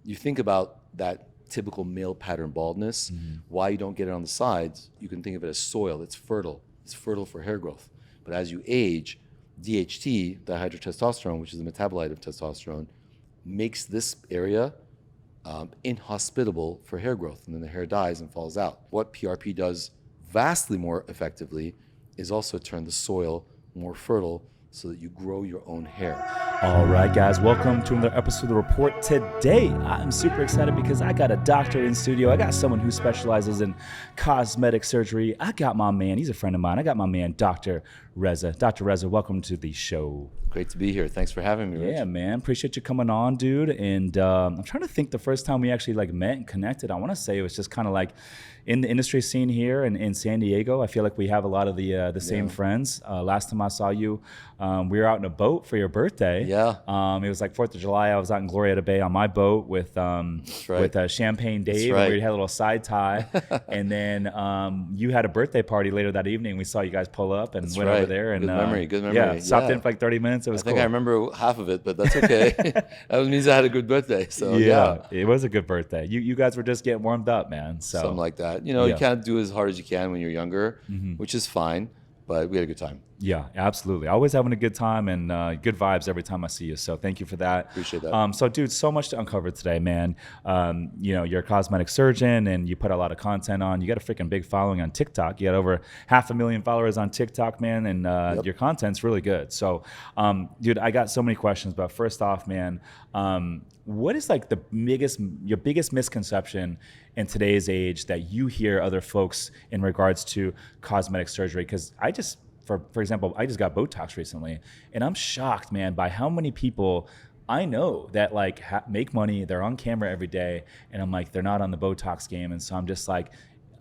you think about that typical male pattern baldness, why you don't get it on the sides, you can think of it as soil. It's fertile. It's fertile for hair growth. But as you age, DHT, dihydrotestosterone, which is the metabolite of testosterone, makes this area inhospitable for hair growth, and then the hair dies and falls out. What PRP does vastly more effectively is also turn the soil more fertile so that you grow your own hair. All right, guys, welcome to another episode of The Report. Today, I'm super excited because I got a doctor in studio. I got someone who specializes in cosmetic surgery. I got my man, he's a friend of mine. I got my man, Dr. Reza. Dr. Reza, welcome to the show. Great to be here. Thanks for having me, Rich. Yeah, man. Appreciate you coming on, dude. And I'm trying to think the first time we actually met and connected. I want to say it was just kind of like in the industry scene here in San Diego. I feel like we have a lot of the same friends. Last time I saw you, we were out in a boat for your birthday. Yeah. It was like 4th of July. I was out in Glorieta Bay on my boat with Champagne Dave. Right. And we had a little side tie. And then you had a birthday party later that evening. We saw you guys pull up and went over there. And, Good memory. Yeah, stopped in for like 30 minutes. It was I think cool. I remember half of it, but that's okay. That means I had a good birthday. So yeah, it was a good birthday. You guys were just getting warmed up, man. So something like that. You can't do as hard as you can when you're younger, which is fine, but we had a good time. Yeah, absolutely. Always having a good time and good vibes every time I see you. So thank you for that. Appreciate that. So, dude, so much to uncover today, man. You're a cosmetic surgeon and you put a lot of content on. You got a freaking big following on TikTok. You got over 500,000 followers on TikTok, man, and your content's really good. So, dude, I got so many questions. But first off, man, what is like your biggest misconception in today's age that you hear other folks in regards to cosmetic surgery? Because for example, I just got Botox recently, and I'm shocked, man, by how many people I know that make money. They're on camera every day, and I'm like, they're not on the Botox game. And so I'm just like,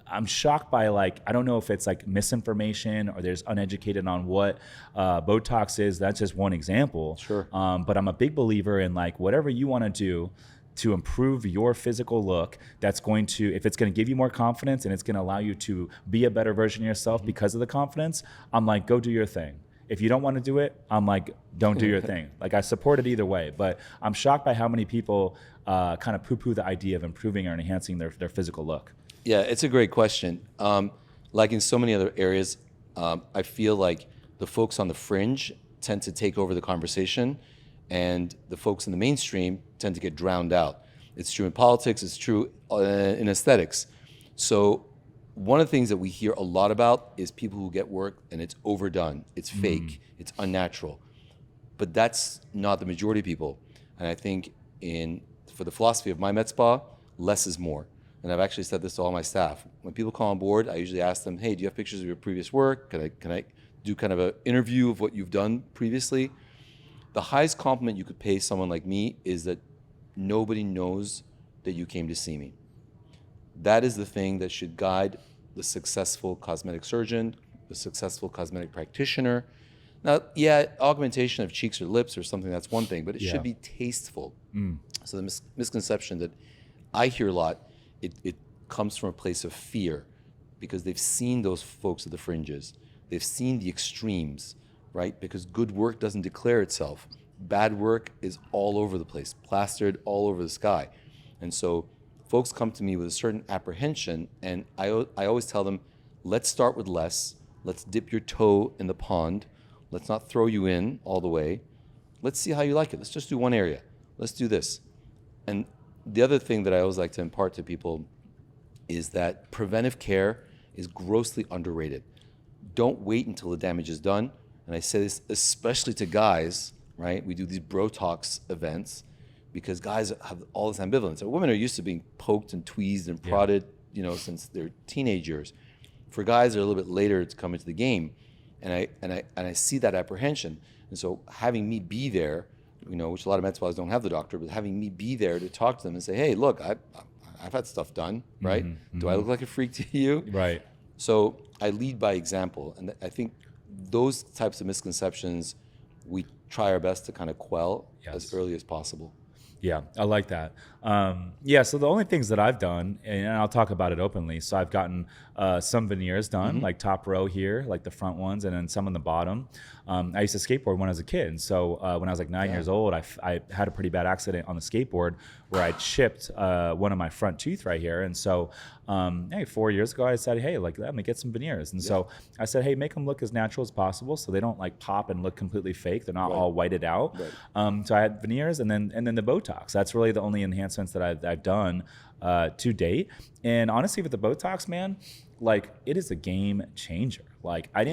I'm shocked by I don't know if it's like misinformation or there's uneducated on what Botox is. That's just one example. Sure. But I'm a big believer in whatever you want to do to improve your physical look, that's going to, if it's going to give you more confidence and it's going to allow you to be a better version of yourself because of the confidence, I'm like, go do your thing. If you don't want to do it, I'm like, don't do your thing. I support it either way, but I'm shocked by how many people kind of poo-poo the idea of improving or enhancing their physical look. Yeah, it's a great question. Like in so many other areas, I feel like the folks on the fringe tend to take over the conversation, and the folks in the mainstream tend to get drowned out. It's true in politics, it's true in aesthetics. So one of the things that we hear a lot about is people who get work and it's overdone, it's fake, it's unnatural. But that's not the majority of people. And I think for the philosophy of my med spa, less is more. And I've actually said this to all my staff. When people call on board, I usually ask them, hey, do you have pictures of your previous work? Can I do kind of an interview of what you've done previously? The highest compliment you could pay someone like me is that nobody knows that you came to see me. That is the thing that should guide the successful cosmetic surgeon, the successful cosmetic practitioner. Now, yeah, augmentation of cheeks or lips or something, that's one thing, but it should be tasteful. So the misconception that I hear a lot, it comes from a place of fear because they've seen those folks at the fringes. They've seen the extremes, right? Because good work doesn't declare itself. Bad work is all over the place, plastered all over the sky. And so folks come to me with a certain apprehension, and I always tell them, let's start with less. Let's dip your toe in the pond. Let's not throw you in all the way. Let's see how you like it. Let's just do one area. Let's do this. And the other thing that I always like to impart to people is that preventive care is grossly underrated. Don't wait until the damage is done. And I say this especially to guys, right? We do these Botox events because guys have all this ambivalence. So women are used to being poked and tweezed and prodded, since their teenage years. For guys, they're a little bit later to come into the game, and I see that apprehension. And so having me be there, which a lot of med spas don't have the doctor, but having me be there to talk to them and say, hey, look, I've had stuff done, right? Do I look like a freak to you? Right. So I lead by example, and I think those types of misconceptions we try our best to kind of quell as early as possible. Yeah, I like that. So the only things that I've done, and I'll talk about it openly, so I've gotten some veneers done, like top row here, like the front ones, and then some on the bottom. I used to skateboard when I was a kid. And so when I was like 9 years old, I had a pretty bad accident on the skateboard where I chipped one of my front teeth right here. And so, hey, 4 years ago, I said, hey, like, let me get some veneers. And so I said, hey, make them look as natural as possible so they don't like pop and look completely fake. They're not all whited out. So I had veneers and then the Botox. That's really the only enhancements that I've done to date. And honestly, with the Botox, man, like, it is a game changer. Like, I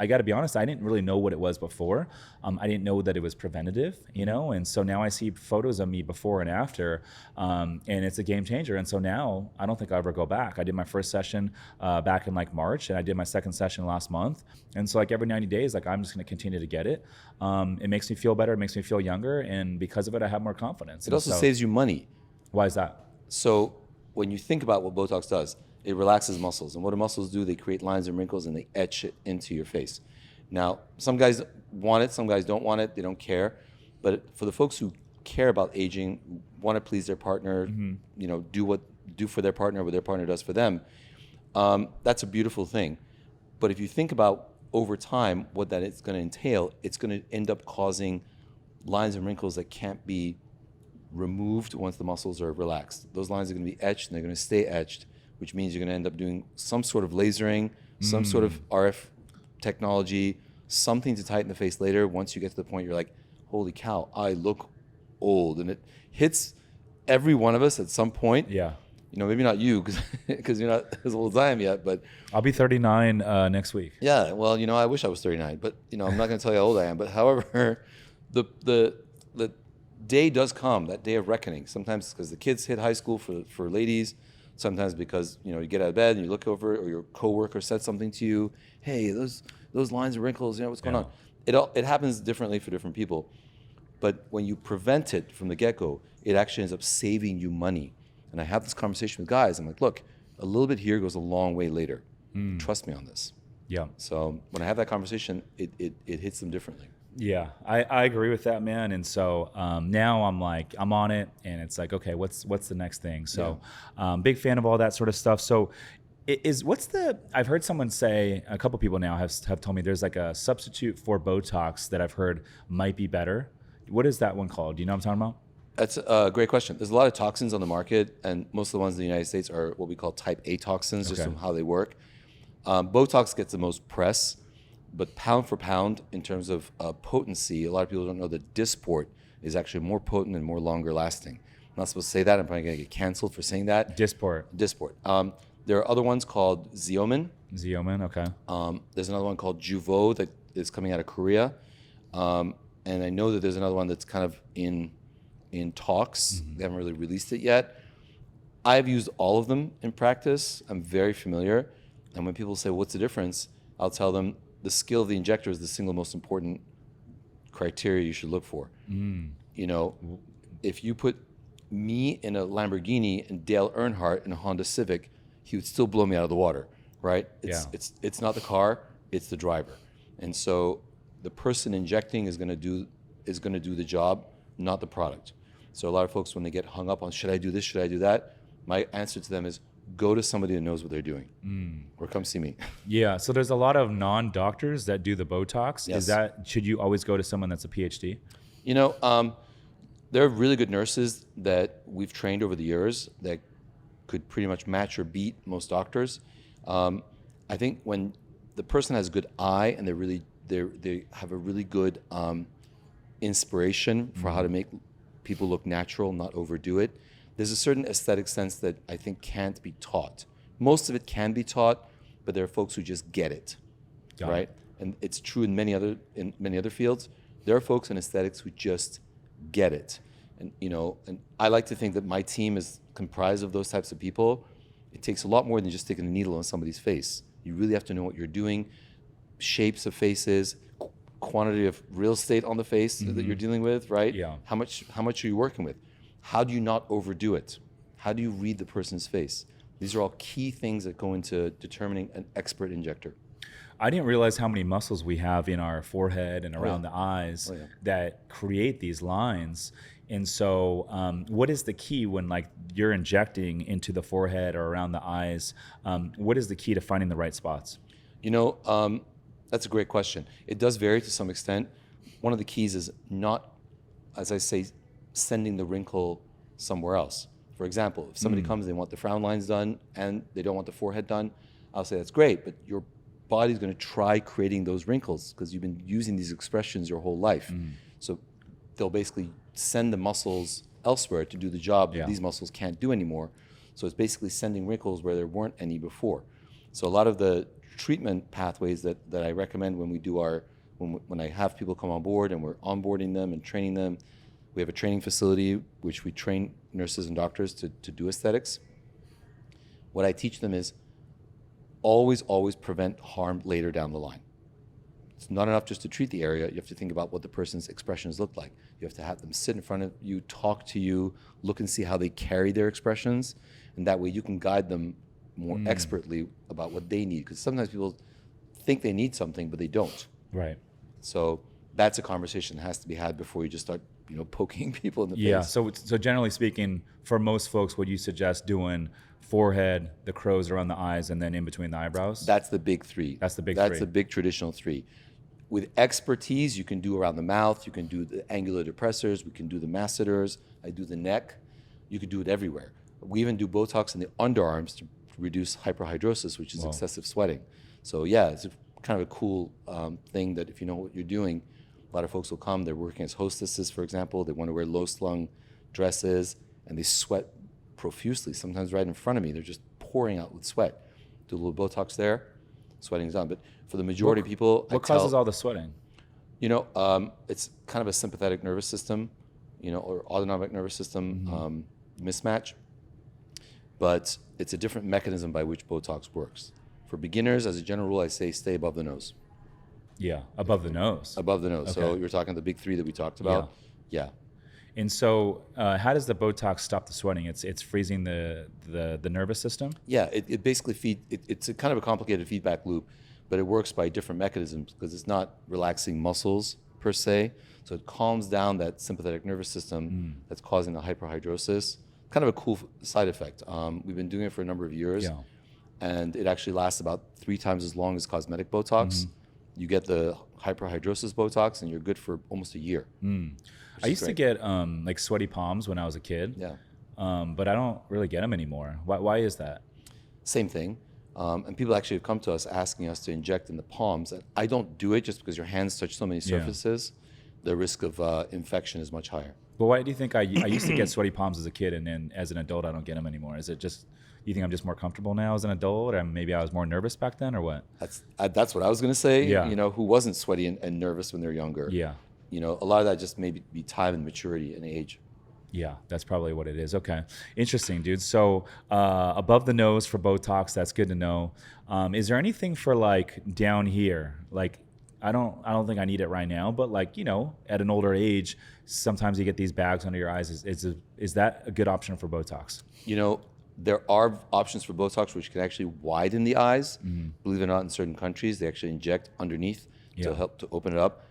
got to be honest, I didn't really know what it was before. I didn't know that it was preventative, you know? And so now I see photos of me before and after, and it's a game changer. And so now I don't think I'll ever go back. I did my first session back in like March, and I did my second session last month. And so like every 90 days, like, I'm just going to continue to get it. It makes me feel better. It makes me feel younger. And because of it, I have more confidence. It also saves you money. Why is that? So when you think about what Botox does, it relaxes muscles. And what do muscles do? They create lines and wrinkles and they etch it into your face. Now, some guys want it, some guys don't want it, they don't care. But for the folks who care about aging, want to please their partner, you know, do for their partner what their partner does for them, that's a beautiful thing. But if you think about over time what that is going to entail, it's going to end up causing lines and wrinkles that can't be removed once the muscles are relaxed. Those lines are going to be etched and they're going to stay etched, which means you're going to end up doing some sort of lasering, some sort of RF technology, something to tighten the face later. Once you get to the point you're like, holy cow, I look old. And it hits every one of us at some point. Yeah. You know, maybe not you because you're not as old as I am yet, but I'll be 39 next week. Yeah, well, you know, I wish I was 39, but you know, I'm not going to tell you how old I am. But however, the day does come, that day of reckoning. Sometimes because the kids hit high school for ladies. Sometimes because, you know, you get out of bed and you look over it, or your coworker said something to you. Hey, those lines and wrinkles, you know, what's going on? It happens differently for different people. But when you prevent it from the get-go, it actually ends up saving you money. And I have this conversation with guys. I'm like, look, a little bit here goes a long way later. Trust me on this. Yeah. So when I have that conversation, it hits them differently. Yeah, I agree with that, man. And so now I'm like, I'm on it, and it's like, okay, what's the next thing? So big fan of all that sort of stuff. So I've heard someone say, a couple people now have told me there's like a substitute for Botox that I've heard might be better. What is that one called? Do you know what I'm talking about? That's a great question. There's a lot of toxins on the market, and most of the ones in the United States are what we call type A toxins, just from how they work. Botox gets the most press, but pound for pound, in terms of potency, a lot of people don't know that Dysport is actually more potent and more longer lasting. I'm not supposed to say that. I'm probably going to get canceled for saying that. Dysport. There are other ones called Xeomin. Xeomin, okay. There's another one called Jeuveau that is coming out of Korea. And I know that there's another one that's kind of in talks. They haven't really released it yet. I've used all of them in practice. I'm very familiar. And when people say, what's the difference? I'll tell them the skill of the injector is the single most important criteria you should look for. You know, if you put me in a Lamborghini and Dale Earnhardt in a Honda Civic, he would still blow me out of the water, right? It's not the car, it's the driver. And so the person injecting is going to do the job, not the product. So a lot of folks, when they get hung up on, should I do this, should I do that? My answer to them is, go to somebody that knows what they're doing, or come see me. Yeah, so there's a lot of non-doctors that do the Botox. Yes. Should you always go to someone that's a PhD? You know, there are really good nurses that we've trained over the years that could pretty much match or beat most doctors. I think when the person has a good eye and they have a really good inspiration for how to make people look natural, not overdo it, there's a certain aesthetic sense that I think can't be taught. Most of it can be taught, but there are folks who just get it, right? And it's true in many other fields. There are folks in aesthetics who just get it, and you know. And I like to think that my team is comprised of those types of people. It takes a lot more than just sticking a needle on somebody's face. You really have to know what you're doing, shapes of faces, quantity of real estate on the face that you're dealing with, right? Yeah. How much are you working with? How do you not overdo it? How do you read the person's face? These are all key things that go into determining an expert injector. I didn't realize how many muscles we have in our forehead and around the eyes that create these lines. And so what is the key when like you're injecting into the forehead or around the eyes? What is the key to finding the right spots? You know, That's a great question. It does vary to some extent. One of the keys is not, as I say, sending the wrinkle somewhere else. For example, if somebody comes, they want the frown lines done and they don't want the forehead done, I'll say that's great, but your body's going to try creating those wrinkles because you've been using these expressions your whole life. So they'll basically send the muscles elsewhere to do the job that these muscles can't do anymore. So it's basically sending wrinkles where there weren't any before. So a lot of the treatment pathways that I recommend when we do when I have people come on board and we're onboarding them and training them, we have a training facility which we train nurses and doctors to do aesthetics. What I teach them is always prevent harm later down the line. It's not enough just to treat the area. You have to think about what the person's expressions look like. You have to have them sit in front of you, talk to you, look and see how they carry their expressions, and that way you can guide them more expertly about what they need. Because sometimes people think they need something, but they don't. Right. So that's a conversation that has to be had before you just start, poking people in the face. Yeah. So generally speaking, for most folks, would you suggest doing forehead, the crows around the eyes, and then in between the eyebrows? That's the big three. That's the big traditional three. With expertise, you can do around the mouth, you can do the angular depressors, we can do the masseters, I do the neck, you could do it everywhere. We even do Botox in the underarms to reduce hyperhidrosis, which is excessive sweating. So yeah, it's kind of a cool thing that if you know what you're doing, a lot of folks will come, they're working as hostesses, for example, they want to wear low-slung dresses, and they sweat profusely, sometimes right in front of me, they're just pouring out with sweat. Do a little Botox there, sweating's done. But for the majority of people, what causes all the sweating? It's kind of a sympathetic nervous system, or autonomic nervous system mismatch. But it's a different mechanism by which Botox works. For beginners, as a general rule, I say stay above the nose. Yeah, above the nose. Above the nose. Okay. So you're talking the big three that we talked about. Yeah. And so, how does the Botox stop the sweating? It's freezing the nervous system. Yeah, it basically it's a kind of a complicated feedback loop, but it works by different mechanisms because it's not relaxing muscles per se. So it calms down that sympathetic nervous system that's causing the hyperhidrosis. Kind of a cool side effect. We've been doing it for a number of years, and it actually lasts about 3 times as long as cosmetic Botox. You get the hyperhidrosis Botox, and you're good for almost a year. I used to get like sweaty palms when I was a kid. Yeah. But I don't really get them anymore. Why is that? Same thing. And people actually have come to us asking us to inject in the palms. And I don't do it just because your hands touch so many surfaces. The risk of infection is much higher. But why do you think I used to get sweaty palms as a kid, and then as an adult I don't get them anymore? Is it just you think I'm just more comfortable now as an adult, or maybe I was more nervous back then, or what? That's what I was going to say. Yeah. Who wasn't sweaty and nervous when they're younger? Yeah. A lot of that just maybe be time and maturity and age. Yeah, that's probably what it is. Okay, interesting, dude. So above the nose for Botox, that's good to know. Is there anything for like down here? Like, I don't think I need it right now, but like at an older age, sometimes you get these bags under your eyes. Is that a good option for Botox? There are options for Botox which can actually widen the eyes. Believe it or not, in certain countries, they actually inject underneath to help to open it up.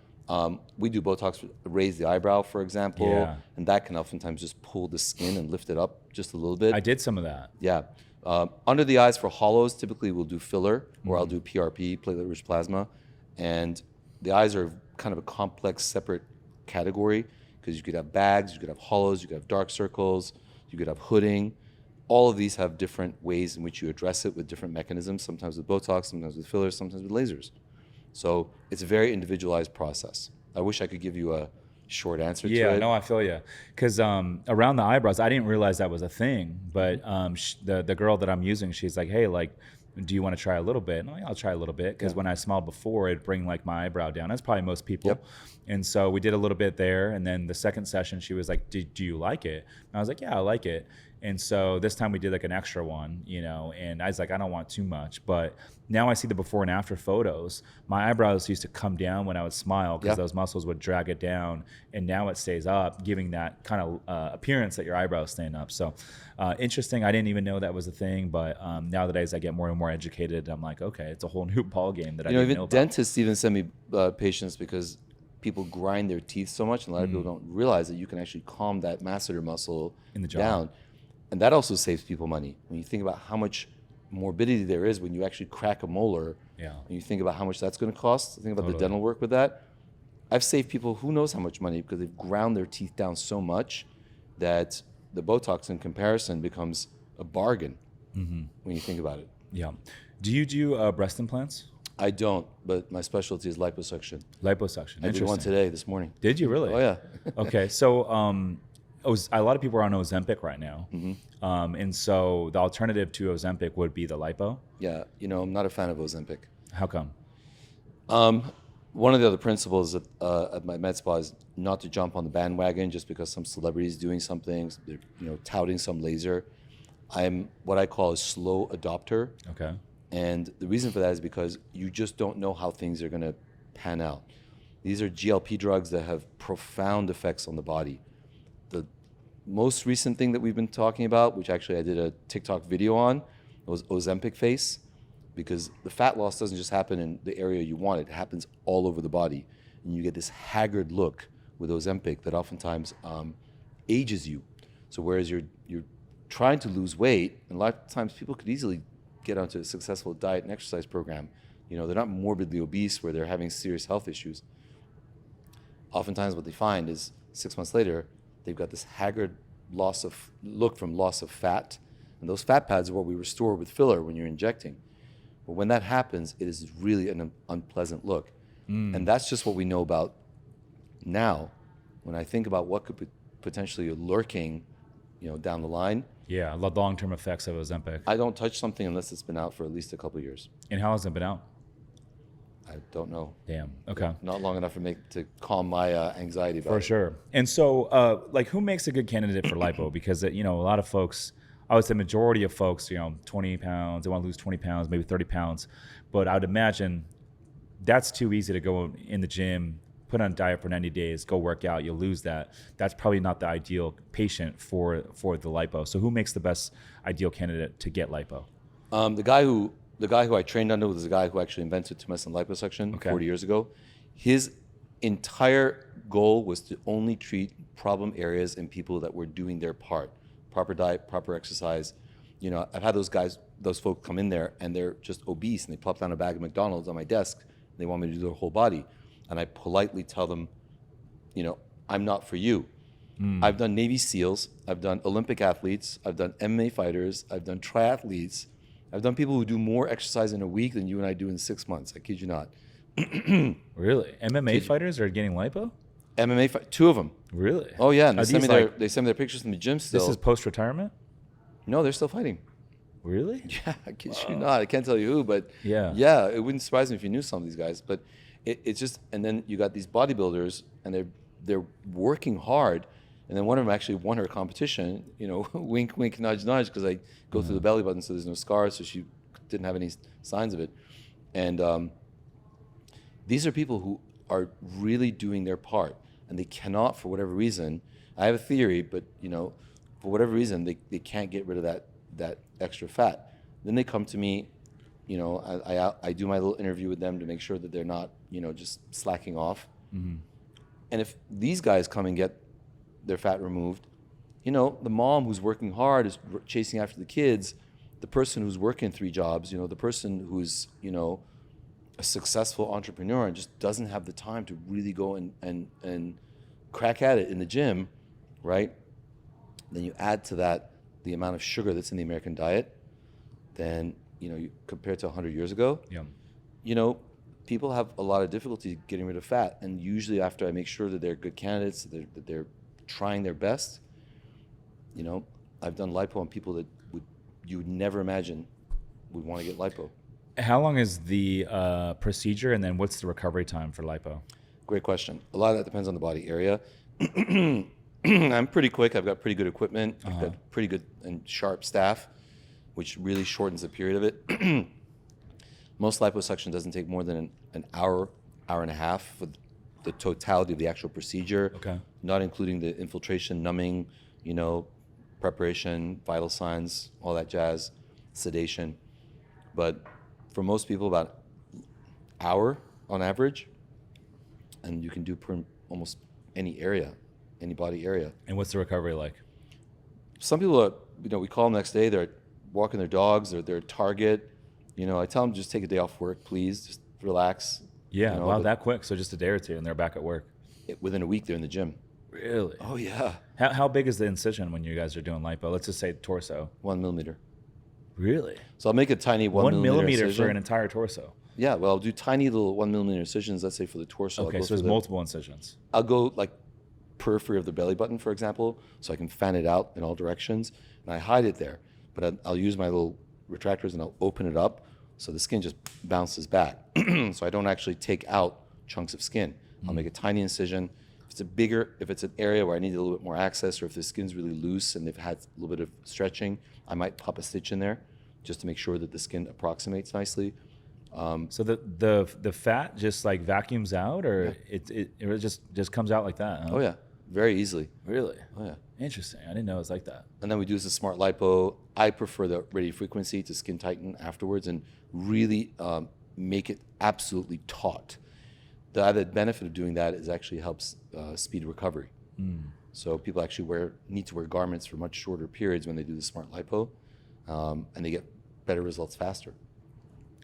We do Botox, raise the eyebrow, for example, and that can oftentimes just pull the skin and lift it up just a little bit. I did some of that. Yeah. Under the eyes for hollows, typically we'll do filler, or I'll do PRP, platelet-rich plasma. And the eyes are kind of a complex, separate category because you could have bags, you could have hollows, you could have dark circles, you could have hooding. All of these have different ways in which you address it with different mechanisms, sometimes with Botox, sometimes with fillers, sometimes with lasers. So it's a very individualized process. I wish I could give you a short answer to it. Yeah, no, I feel you. Because around the eyebrows, I didn't realize that was a thing. But the girl that I'm using, she's like, hey, like, do you want to try a little bit? And I'm like, I'll try a little bit. Because when I smiled before, it'd bring like my eyebrow down. That's probably most people. Yep. And so we did a little bit there. And then the second session, she was like, do you like it? And I was like, yeah, I like it. And so this time we did like an extra one, and I was like, I don't want too much. But now I see the before and after photos. My eyebrows used to come down when I would smile because those muscles would drag it down. And now it stays up, giving that kind of appearance that your eyebrows staying up. So interesting. I didn't even know that was a thing. But nowadays I get more and more educated. I'm like, okay, it's a whole new ball game that I didn't know about. Dentists even send me patients because people grind their teeth so much. And a lot of people don't realize that you can actually calm that masseter muscle in the jaw down. And that also saves people money. When you think about how much morbidity there is when you actually crack a molar. Yeah. And you think about how much that's going to cost. Think about the Totally. dental work with that. I've saved people who knows how much money because they've ground their teeth down so much that the Botox in comparison becomes a bargain when you think about it. Yeah. Do you do breast implants? I don't, but my specialty is liposuction. Liposuction. I did one today, this morning. Did you really? Oh, yeah. Okay. So a lot of people are on Ozempic right now. And so the alternative to Ozempic would be the lipo. Yeah, I'm not a fan of Ozempic. How come? One of the other principles at my med spa is not to jump on the bandwagon just because some celebrity is doing something, they're touting some laser. I'm what I call a slow adopter. Okay. And the reason for that is because you just don't know how things are going to pan out. These are GLP drugs that have profound effects on the body. The most recent thing that we've been talking about, which actually I did a TikTok video on, was Ozempic face, because the fat loss doesn't just happen in the area you want, it happens all over the body. And you get this haggard look with Ozempic that oftentimes ages you. So whereas you're trying to lose weight, and a lot of times people could easily get onto a successful diet and exercise program. They're not morbidly obese where they're having serious health issues. Oftentimes what they find is 6 months later, they've got this haggard look from loss of fat. And those fat pads are what we restore with filler when you're injecting. But when that happens, it is really an unpleasant look. And that's just what we know about now. When I think about what could potentially lurking, down the line, Yeah, the long-term effects of Ozempic. I don't touch something unless it's been out for at least a couple of years. And how has it been out? I don't know. Damn. Okay. Not long enough to calm my anxiety about it. For sure. And so, who makes a good candidate for lipo? Because a lot of folks, I would say majority of folks, 20 pounds, they want to lose 20 pounds, maybe 30 pounds. But I would imagine that's too easy to go in the gym, put on a diet for 90 days, go work out, you'll lose that. That's probably not the ideal patient for the lipo. So who makes the best ideal candidate to get lipo? The guy who I trained under was the guy who actually invented tumescent liposuction 40 years ago. His entire goal was to only treat problem areas in people that were doing their part. Proper diet, proper exercise. I've had those folks come in there and they're just obese and they plop down a bag of McDonald's on my desk and they want me to do their whole body. And I politely tell them, I'm not for you. I've done Navy SEALs, I've done Olympic athletes, I've done MMA fighters, I've done triathletes, I've done people who do more exercise in a week than you and I do in 6 months. I kid you not. Really? MMA fighters are getting lipo? Two of them. Really? Oh yeah, and Are they these send me their pictures from the gym still. This is post-retirement? No, they're still fighting. Really? Yeah, I kid you not. I can't tell you who, but yeah, it wouldn't surprise me if you knew some of these guys. But it's just, and then you got these bodybuilders, and they're working hard, and then one of them actually won her competition. Wink, wink, nudge, nudge, because I go through the belly button, so there's no scars, so she didn't have any signs of it. And these are people who are really doing their part, and they cannot, for whatever reason. I have a theory, but for whatever reason, they can't get rid of that extra fat. Then they come to me. I do my little interview with them to make sure that they're not, just slacking off. And if these guys come and get their fat removed, the mom who's working hard is chasing after the kids, the person who's working 3 jobs, the person who's, a successful entrepreneur and just doesn't have the time to really go and crack at it in the gym, right? Then you add to that the amount of sugar that's in the American diet, then, compared to 100 years ago, people have a lot of difficulty getting rid of fat. And usually after I make sure that they're good candidates, that they're trying their best, I've done lipo on people that you would never imagine would want to get lipo. How long is the procedure, and then what's the recovery time for lipo? Great question. A lot of that depends on the body area. I'm pretty quick. I've got pretty good equipment. I've got pretty good and sharp staff, which really shortens the period of it. Most liposuction doesn't take more than an hour, hour and a half for the totality of the actual procedure, not including the infiltration, numbing, preparation, vital signs, all that jazz, sedation. But for most people, about an hour on average, and you can do per almost any area, any body area. And what's the recovery like? Some people are, we call them next day, they're walking their dogs, they're at Target. You know, I tell them just take a day off work, please, just relax. Yeah, you know, wow, that quick. So just a day or two, and they're back at work. Within a week, they're in the gym. Really? Oh yeah. How big is the incision when you guys are doing lipo? Let's just say torso. 1 millimeter. Really? So I'll make a tiny 1 millimeter for incision. an entire torso. Yeah, well, I'll do tiny little 1 millimeter incisions. Let's say for the torso. Okay, so there's multiple incisions. I'll go like periphery of the belly button, for example, so I can fan it out in all directions, and I hide it there. But I'll use my little retractors and I'll open it up so the skin just bounces back. So I don't actually take out chunks of skin. I'll make a tiny incision. If it's an area where I need a little bit more access, or if the skin's really loose and they've had a little bit of stretching, I might pop a stitch in there just to make sure that the skin approximates nicely. So the fat just like vacuums out, or it just comes out like that? Huh? Oh yeah, very easily. Really? Oh yeah. Interesting. I didn't know it was like that. And then we do this smart lipo. I prefer the radio frequency to skin tighten afterwards and really make it absolutely taut. The added benefit of doing that is actually helps speed recovery. So people actually need to wear garments for much shorter periods when they do the smart lipo, and they get better results faster.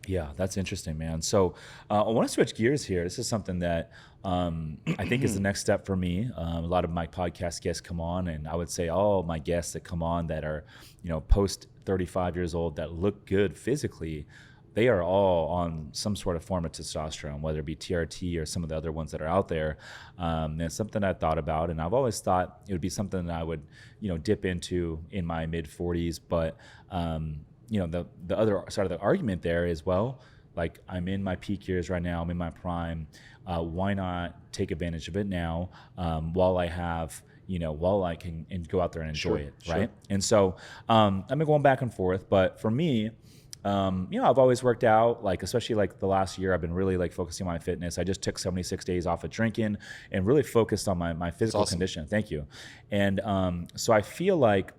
Yeah, that's interesting, man. So I want to switch gears here. This is something that I think is the next step for me. A lot of my podcast guests come on, and I would say all my guests that come on that are, post 35 years old that look good physically, they are all on some sort of form of testosterone, whether it be TRT or some of the other ones that are out there. And it's something I thought about, and I've always thought it would be something that I would, dip into in my mid 40s. But the other side of the argument there is, well, like I'm in my peak years right now, I'm in my prime. Why not take advantage of it now while I have, while I can go out there and enjoy it, right? Sure. And so I've been going back and forth, but for me, I've always worked out, like, especially like the last year, I've been really like focusing on my fitness. I just took 76 days off of drinking and really focused on my physical condition. Thank you. And so I feel like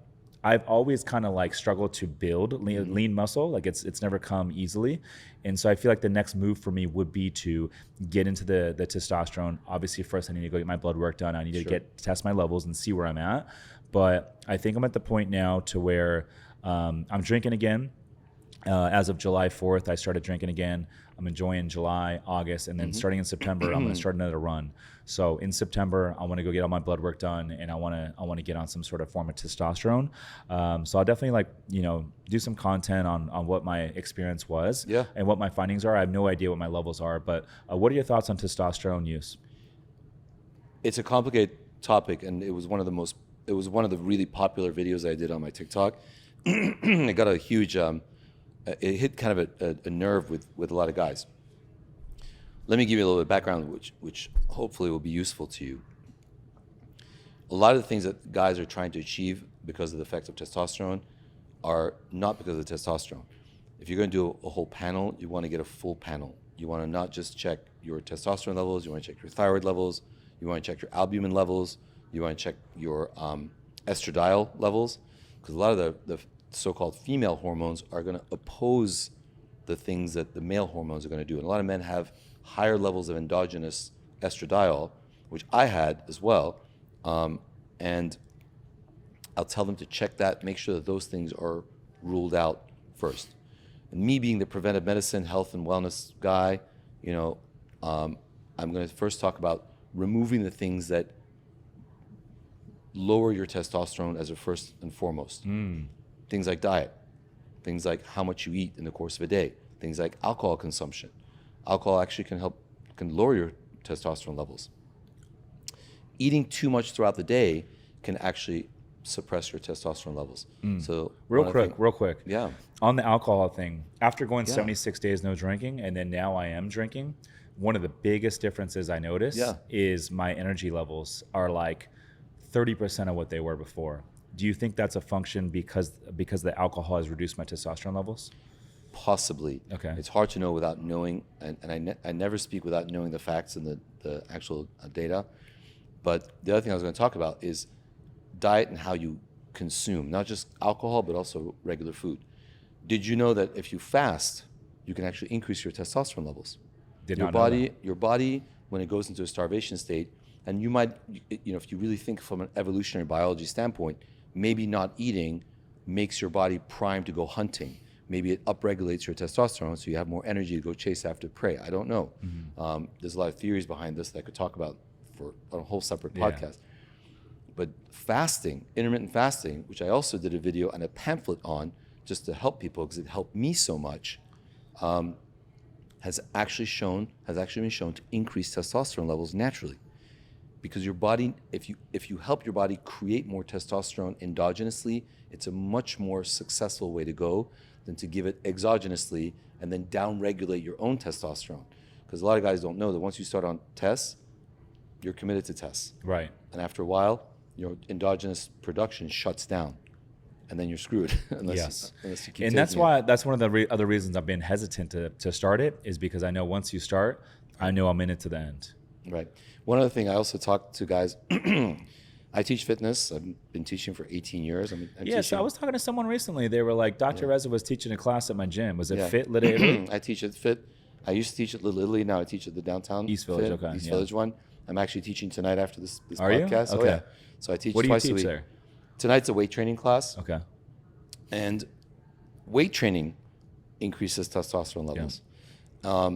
I've always kind of like struggled to build lean muscle. Like it's never come easily. And so I feel like the next move for me would be to get into the testosterone. Obviously first I need to go get my blood work done. I need to test my levels and see where I'm at. But I think I'm at the point now to where I'm drinking again. As of July 4th, I started drinking again. I'm enjoying July, August, and then starting in September, I'm going to start another run. So in September, I want to go get all my blood work done, and I want to get on some sort of form of testosterone. So I'll definitely do some content on what my experience was and what my findings are. I have no idea what my levels are, but what are your thoughts on testosterone use? It's a complicated topic, and it was one of the really popular videos I did on my TikTok. It got a huge. It hit kind of a nerve with a lot of guys. Let me give you a little bit of background, which hopefully will be useful to you. A lot of the things that guys are trying to achieve because of the effects of testosterone are not because of the testosterone. If you're going to do a whole panel, you want to get a full panel. You want to not just check your testosterone levels, you want to check your thyroid levels, you want to check your albumin levels, you want to check your estradiol levels, because a lot of the so-called female hormones are going to oppose the things that the male hormones are going to do. And a lot of men have higher levels of endogenous estradiol, which I had as well. And I'll tell them to check that, make sure that those things are ruled out first. And me being the preventive medicine, health and wellness guy, I'm going to first talk about removing the things that lower your testosterone as a first and foremost. Things like diet, things like how much you eat in the course of a day, things like alcohol consumption. Alcohol actually can lower your testosterone levels. Eating too much throughout the day can actually suppress your testosterone levels. So real quick. Yeah. On the alcohol thing, after going 76 days no drinking, and then now I am drinking, one of the biggest differences I notice is my energy levels are like 30% of what they were before. Do you think that's a function because the alcohol has reduced my testosterone levels? Possibly. Okay. It's hard to know without knowing, and I never speak without knowing the facts and the actual data. But the other thing I was going to talk about is diet and how you consume, not just alcohol, but also regular food. Did you know that if you fast, you can actually increase your testosterone levels? Your body, when it goes into a starvation state, and you might, if you really think from an evolutionary biology standpoint, maybe not eating makes your body primed to go hunting. Maybe it upregulates your testosterone so you have more energy to go chase after prey. I don't know. There's a lot of theories behind this that I could talk about for a whole separate podcast. But fasting, intermittent fasting, which I also did a video and a pamphlet on just to help people because it helped me so much, has actually been shown to increase testosterone levels naturally. Because your body, if you help your body create more testosterone endogenously, it's a much more successful way to go than to give it exogenously and then downregulate your own testosterone. Because a lot of guys don't know that once you start on tests, you're committed to tests. Right. And after a while, your endogenous production shuts down, and then you're screwed unless you keep. And that's why that's one of the other reasons I've been hesitant to start it, is because I know once you start, I know I'm in it to the end. Right. One other thing, I also talk to guys. I teach fitness. I've been teaching for 18 years. So I was talking to someone recently. They were like, Dr. Reza was teaching a class at my gym. Was it Fit Lit Italy? I teach at Fit. I used to teach at Little Italy. Now I teach at the downtown East Village. Fit, Okay. East Village one. I'm actually teaching tonight after this Are you? podcast. Okay. Oh, yeah. So I teach twice a week. There? Tonight's a weight training class. Okay. And weight training increases testosterone levels.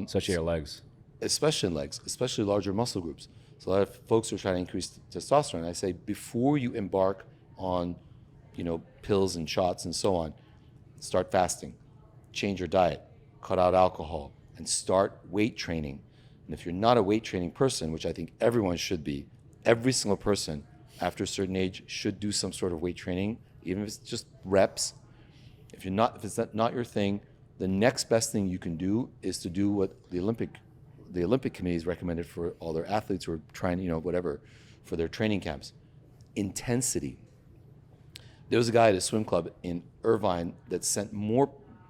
Especially your legs. Especially in legs, especially larger muscle groups. So a lot of folks are trying to increase testosterone. I say before you embark on, pills and shots and so on, start fasting, change your diet, cut out alcohol, and start weight training. And if you're not a weight training person, which I think everyone should be, every single person after a certain age should do some sort of weight training, even if it's just reps. If it's not your thing, the next best thing you can do is to do what the Olympic committees recommended for all their athletes who are trying, whatever, for their training camps. Intensity. There was a guy at a swim club in Irvine that sent more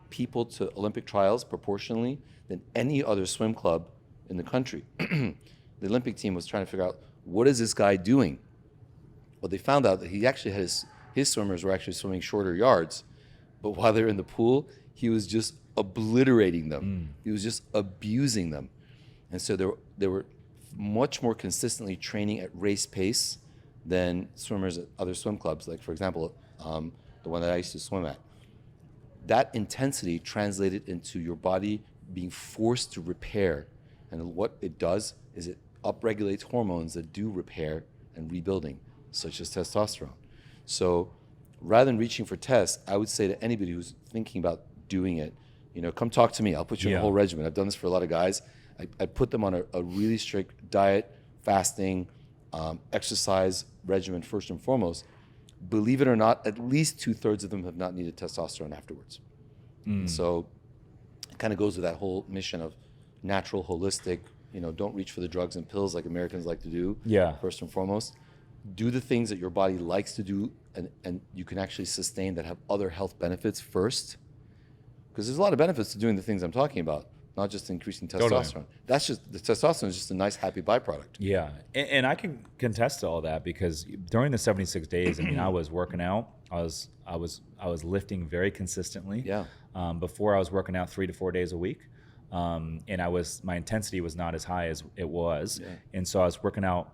people to Olympic trials proportionally than any other swim club in the country. The Olympic team was trying to figure out, what is this guy doing? Well, they found out that he actually had his swimmers were actually swimming shorter yards, but while they were in the pool, he was just obliterating them. He was just abusing them. And so they were much more consistently training at race pace than swimmers at other swim clubs. Like, for example, the one that I used to swim at. That intensity translated into your body being forced to repair. And what it does is it upregulates hormones that do repair and rebuilding, such as testosterone. So rather than reaching for tests, I would say to anybody who's thinking about doing it, come talk to me. I'll put you on a whole regimen. I've done this for a lot of guys. I put them on a really strict diet, fasting, exercise regimen first and foremost. Believe it or not, at least 2/3 of them have not needed testosterone afterwards. So it kind of goes with that whole mission of natural, holistic, don't reach for the drugs and pills like Americans like to do. First and foremost, do the things that your body likes to do and you can actually sustain that have other health benefits first. Because there's a lot of benefits to doing the things I'm talking about, not just increasing testosterone. That's just, the testosterone is just a nice, happy byproduct. Yeah, and I can contest to all that because during the 76 days, I was working out. I was lifting very consistently. Yeah. Before I was working out 3 to 4 days a week, and my intensity was not as high as it was, and so I was working out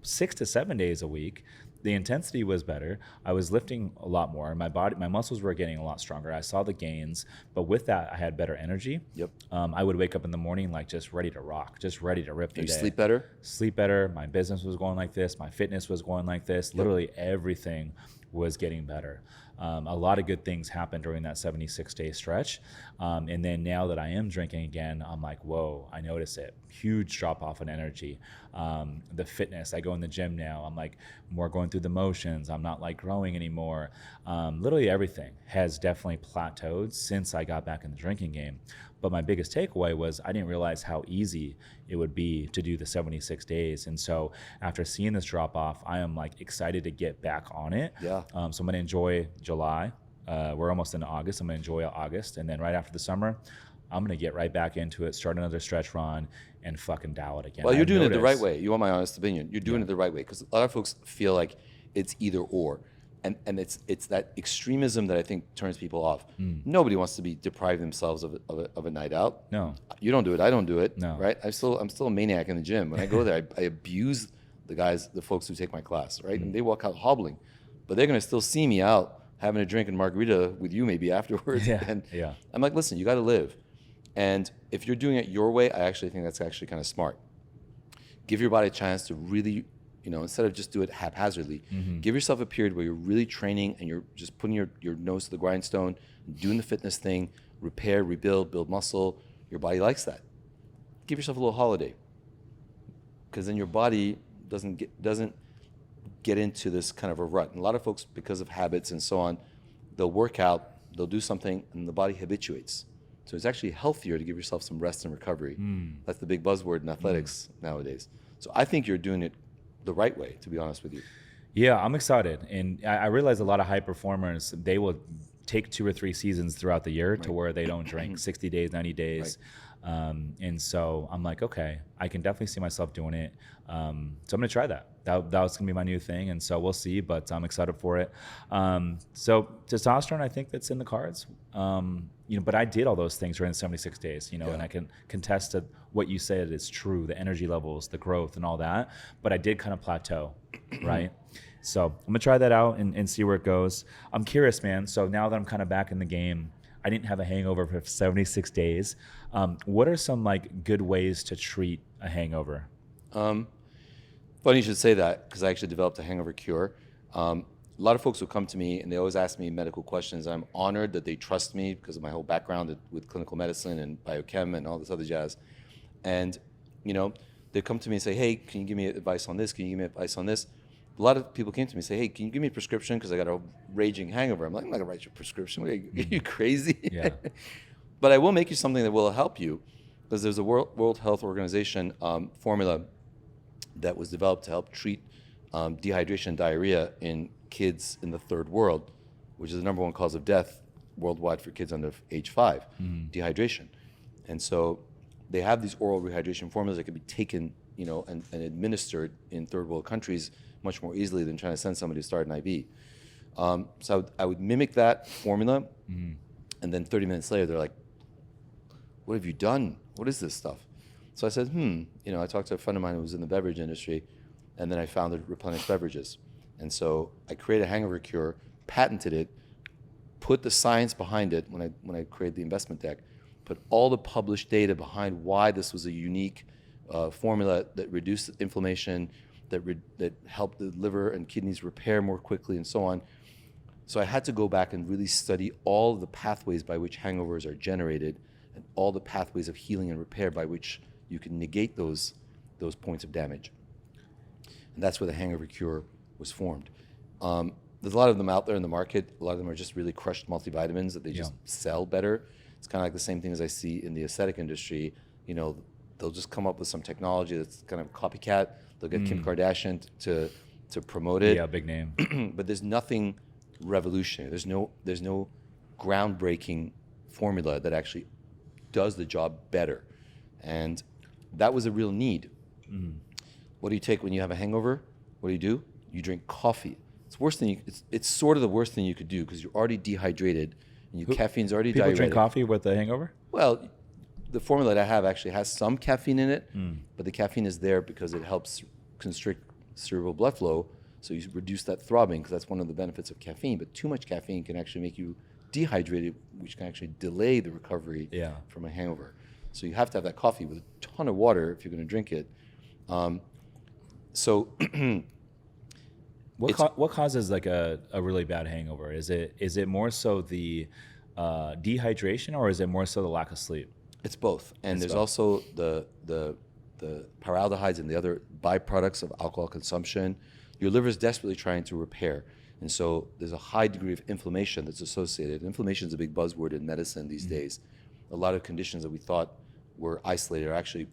6 to 7 days a week. The intensity was better. I was lifting a lot more. My muscles were getting a lot stronger. I saw the gains, but with that, I had better energy. Yep. I would wake up in the morning like just ready to rock, just ready to rip the day. You sleep better? Sleep better. My business was going like this. My fitness was going like this. Literally everything was getting better. A lot of good things happened during that 76-day stretch. And then now that I am drinking again, I'm like, whoa, I notice it. Huge drop off in energy. The fitness, I go in the gym now. I'm like more going through the motions. I'm not like growing anymore. Literally everything has definitely plateaued since I got back in the drinking game. But my biggest takeaway was I didn't realize how easy it would be to do the 76 days. And so after seeing this drop off, I am like excited to get back on it. Yeah. So I'm going to enjoy July. We're almost into August. I'm going to enjoy August. And then right after the summer, I'm going to get right back into it, start another stretch run, and fucking dial it again. Well, you're doing it the right way. You want my honest opinion. You're doing it the right way because a lot of folks feel like it's either or. And it's that extremism that I think turns people off. Nobody wants to be deprived themselves of a night out. No. You don't do it. I don't do it. No. Right? I'm still a maniac in the gym. When I go there, I abuse the folks who take my class. Right? And they walk out hobbling, but they're going to still see me out having a drink and margarita with you maybe afterwards. Yeah, And yeah. I'm like, listen, you got to live. And if you're doing it your way, I actually think that's actually kind of smart. Give your body a chance to really, instead of just do it haphazardly, give yourself a period where you're really training and you're just putting your nose to the grindstone, doing the fitness thing, repair, rebuild, build muscle. Your body likes that. Give yourself a little holiday, because then your body doesn't get into this kind of a rut. And a lot of folks, because of habits and so on, they'll work out, they'll do something, and the body habituates. So it's actually healthier to give yourself some rest and recovery. That's the big buzzword in athletics nowadays. So I think you're doing it the right way, to be honest with you. Yeah, I'm excited. And I realize a lot of high performers, they will take 2 or 3 seasons throughout the year to where they don't drink 60 days, 90 days. And so I'm like, okay, I can definitely see myself doing it. So I'm going to try that. That was going to be my new thing. And so we'll see, but I'm excited for it. So testosterone, I think that's in the cards. But I did all those things during the 76 days, and I can contest to what you said is true, the energy levels, the growth and all that. But I did kind of plateau, right? So I'm going to try that out and see where it goes. I'm curious, man. So now that I'm kind of back in the game, I didn't have a hangover for 76 days. What are some good ways to treat a hangover? Funny you should say that, because I actually developed a hangover cure. A lot of folks will come to me and they always ask me medical questions. I'm honored that they trust me because of my whole background with clinical medicine and biochem and all this other jazz. And, they come to me and say, hey, can you give me advice on this? Can you give me advice on this? A lot of people came to me and say, hey, can you give me a prescription? Because I got a raging hangover. I'm like, I'm not going to write you a prescription. Are you crazy? Yeah. But I will make you something that will help you, because there's a World Health Organization formula that was developed to help treat dehydration and diarrhea in kids in the third world, which is the number 1 cause of death worldwide for kids under age 5, dehydration. And so they have these oral rehydration formulas that can be taken, and administered in third world countries much more easily than trying to send somebody to start an IV. So I would mimic that formula, and then 30 minutes later, they're like, what have you done? What is this stuff? So I said, I talked to a friend of mine who was in the beverage industry, and then I founded Replenish Beverages. And so I created a hangover cure, patented it, put the science behind it when I created the investment deck, put all the published data behind why this was a unique formula that reduced inflammation, that helped the liver and kidneys repair more quickly, and so on. So I had to go back and really study all the pathways by which hangovers are generated, and all the pathways of healing and repair by which you can negate those points of damage. And that's where the hangover cure was formed. There's a lot of them out there in the market. A lot of them are just really crushed multivitamins that they just sell better. It's kind of like the same thing as I see in the aesthetic industry. They'll just come up with some technology that's kind of copycat. They'll get Kim Kardashian to promote it. Yeah, big name. But there's nothing revolutionary. There's no groundbreaking formula that actually does the job better. And that was a real need. What do you take when you have a hangover? What do? You drink coffee. It's worse than it's sort of the worst thing you could do, because you're already dehydrated and your caffeine's already People diuretic. drink coffee with a hangover? Well, the formula that I have actually has some caffeine in it, but the caffeine is there because it helps constrict cerebral blood flow, so you reduce that throbbing, because that's one of the benefits of caffeine. But too much caffeine can actually make you dehydrated, which can actually delay the recovery from a hangover. So you have to have that coffee with a ton of water if you're going to drink it. What causes a really bad hangover? Is it more so the dehydration, or is it more so the lack of sleep? It's both, and there's also the paraldehydes and the other byproducts of alcohol consumption. Your liver is desperately trying to repair, and so there's a high degree of inflammation that's associated. Inflammation is a big buzzword in medicine these days. A lot of conditions that we thought were isolated are actually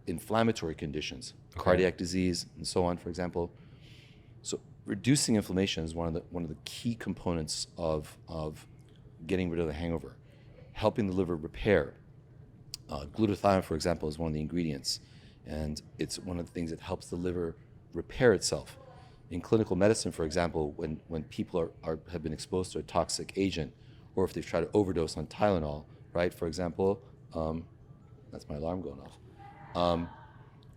inflammatory conditions, cardiac disease and so on, for example. So reducing inflammation is one of the key components of getting rid of the hangover, helping the liver repair. Glutathione, for example, is one of the ingredients, and it's one of the things that helps the liver repair itself. In clinical medicine, for example, when people have been exposed to a toxic agent, or if they've tried to overdose on Tylenol, right? For example, that's my alarm going off.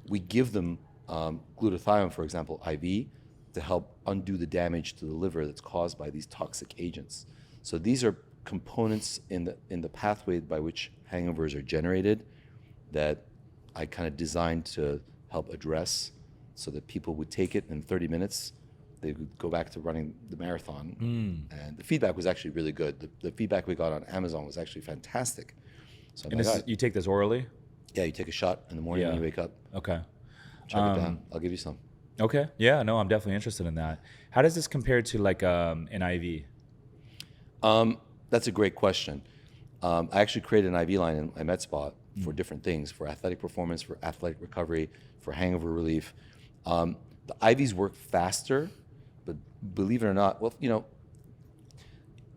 We give them glutathione, for example, IV, to help undo the damage to the liver that's caused by these toxic agents. So these are components in the pathway by which hangovers are generated that I kind of designed to help address, so that people would take it in 30 minutes. They would go back to running the marathon. And the feedback was actually really good. The feedback we got on Amazon was actually fantastic. So And you take this orally? yeah, you take a shot in the morning when you wake up. Okay. Chug it down. I'll give you some. Okay. Yeah, no, I'm definitely interested in that. How does this compare to like an IV? That's a great question. I actually created an IV line in my med spa for different things, for athletic performance, for athletic recovery, for hangover relief. The IVs work faster, but believe it or not, well,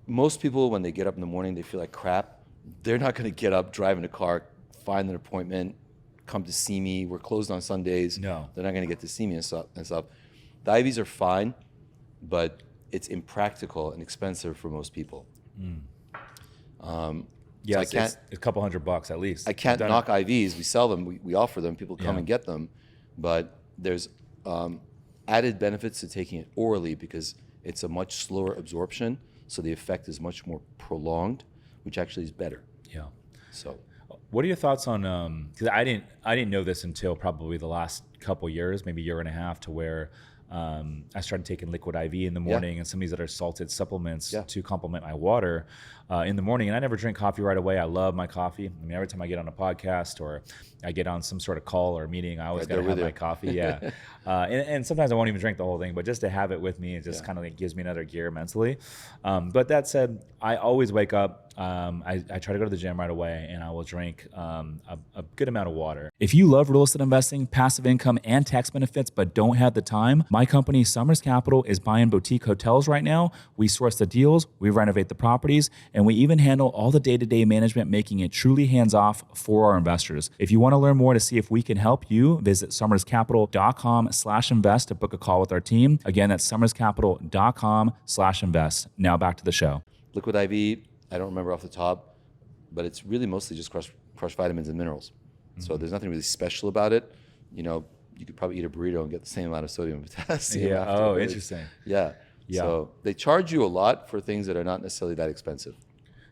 most people, when they get up in the morning, they feel like crap. They're not going to get up, drive in a car, find an appointment, come to see me. We're closed on Sundays. No. They're not going to get to see me and stuff. The IVs are fine, but it's impractical and expensive for most people. Yeah, so it's a couple $100 at least. I can't knock IVs. We sell them. We offer them. People come and get them. But there's added benefits to taking it orally because it's a much slower absorption. So the effect is much more prolonged, which actually is better. Yeah. So what are your thoughts on, because I didn't know this until probably the last couple years, maybe year and a half, to where I started taking liquid IV in the morning and some of these other salted supplements to complement my water in the morning. And I never drink coffee right away. I love my coffee. I mean, every time I get on a podcast or I get on some sort of call or meeting, I always got to have my coffee. Yeah. And sometimes I won't even drink the whole thing, but just to have it with me, it just kind of like gives me another gear mentally. But that said, I always wake up. I try to go to the gym right away, and I will drink a good amount of water. If you love real estate investing, passive income, and tax benefits, but don't have the time, my company, Summers Capital, is buying boutique hotels right now. We source the deals, we renovate the properties, and we even handle all the day-to-day management, making it truly hands-off for our investors. If you want to learn more to see if we can help you, visit summerscapital.com/invest to book a call with our team. Again, that's summerscapital.com/invest. Now back to the show. Liquid IV, I don't remember off the top, but it's really mostly just crushed vitamins and minerals. So there's nothing really special about it. You could probably eat a burrito and get the same amount of sodium and potassium. Yeah. after. Oh, interesting. Yeah. So they charge you a lot for things that are not necessarily that expensive.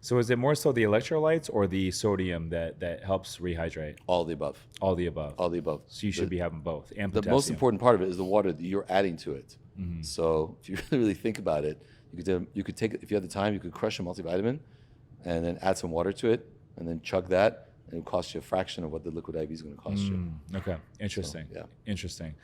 So is it more so the electrolytes or the sodium that helps rehydrate? All the above. All the above. All the above. So you should be having both. And the potassium. most important part of it is the water that you're adding to it. So if you really think about it, you could take, if you have the time, you could crush a multivitamin and then add some water to it and then chug that, and it will cost you a fraction of what the liquid IV is going to cost you. Okay, interesting. So, yeah. Interesting.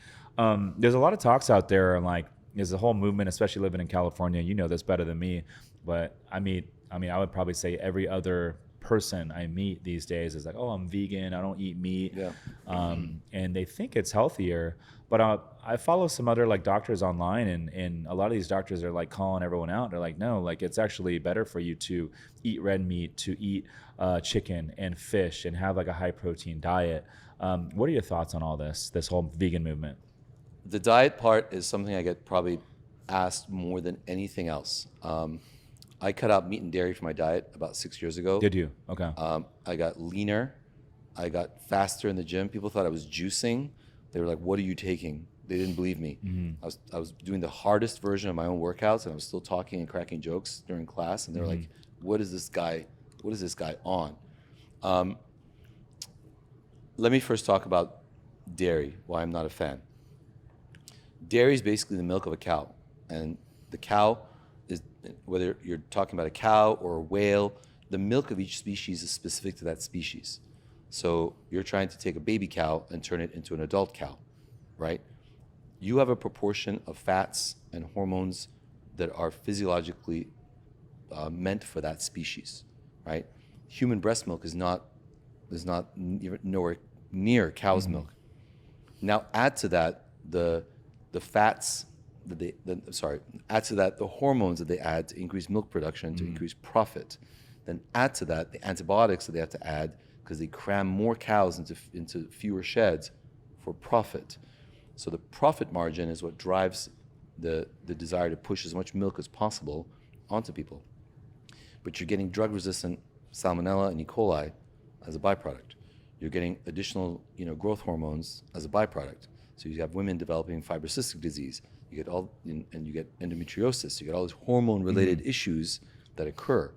There's a lot of talks out there, and like there's a whole movement, especially living in California. You know this better than me, but I would probably say every other person I meet these days is like, oh, I'm vegan, I don't eat meat, and they think it's healthier. But I follow some other like doctors online, and a lot of these doctors are like calling everyone out. They're like, no, like it's actually better for you to eat red meat, to eat chicken and fish, and have like a high protein diet. What are your thoughts on all this whole vegan movement? The diet part is something I get probably asked more than anything else. I cut out meat and dairy from my diet about 6 years ago. Did you? Okay. I got leaner. I got faster in the gym. People thought I was juicing. They were like, what are you taking? They didn't believe me. I was doing the hardest version of my own workouts, and I was still talking and cracking jokes during class. And they were like, what is this guy on? Let me first talk about dairy, why I'm not a fan. Dairy is basically the milk of a cow. And the cow is, whether you're talking about a cow or a whale, the milk of each species is specific to that species. So you're trying to take a baby cow and turn it into an adult cow, right? You have a proportion of fats and hormones that are physiologically meant for that species, right? Human breast milk is not nowhere near cow's milk. Now add to that the fats that add to that the hormones that they add to increase milk production, to increase profit. Then add to that the antibiotics that they have to add because they cram more cows into fewer sheds for profit. So the profit margin is what drives the desire to push as much milk as possible onto people. But you're getting drug-resistant salmonella and E. coli as a byproduct. You're getting additional growth hormones as a byproduct. So you have women developing fibrocystic disease. You get and you get endometriosis. You get all these hormone-related issues that occur.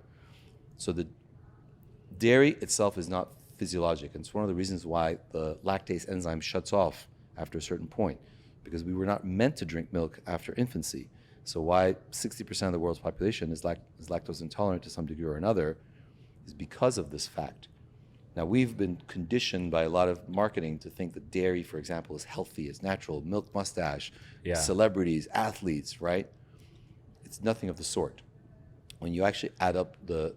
So the dairy itself is not physiologic, and it's one of the reasons why the lactase enzyme shuts off after a certain point, because we were not meant to drink milk after infancy. So why 60% of the world's population is lactose intolerant to some degree or another is because of this fact. Now, we've been conditioned by a lot of marketing to think that dairy, for example, is healthy, is natural, milk mustache, celebrities, athletes, right? It's nothing of the sort. When you actually add up the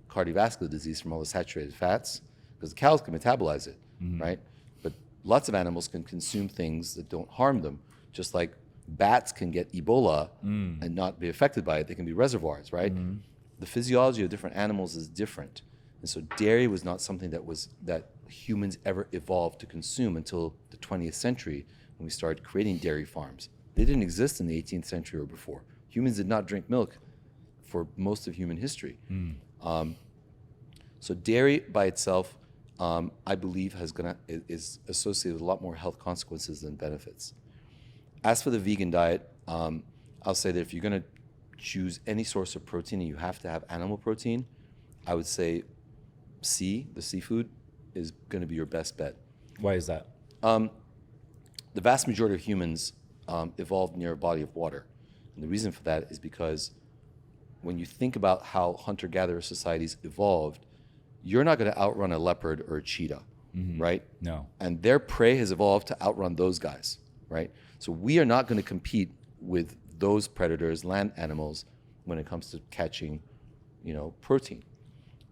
cardiovascular disease from all the saturated fats, because the cows can metabolize it, right? But lots of animals can consume things that don't harm them, just like bats can get Ebola and not be affected by it. They can be reservoirs, right? The physiology of different animals is different. And so dairy was not something that humans ever evolved to consume until the 20th century when we started creating dairy farms. They didn't exist in the 18th century or before. Humans did not drink milk for most of human history. So dairy by itself, I believe is associated with a lot more health consequences than benefits. As for the vegan diet, I'll say that if you're going to choose any source of protein and you have to have animal protein, I would say the seafood, is going to be your best bet. Why is that? The vast majority of humans evolved near a body of water. And the reason for that is because when you think about how hunter-gatherer societies evolved, you're not going to outrun a leopard or a cheetah, right? No. And their prey has evolved to outrun those guys, right? So we are not going to compete with those predators, land animals, when it comes to catching, protein.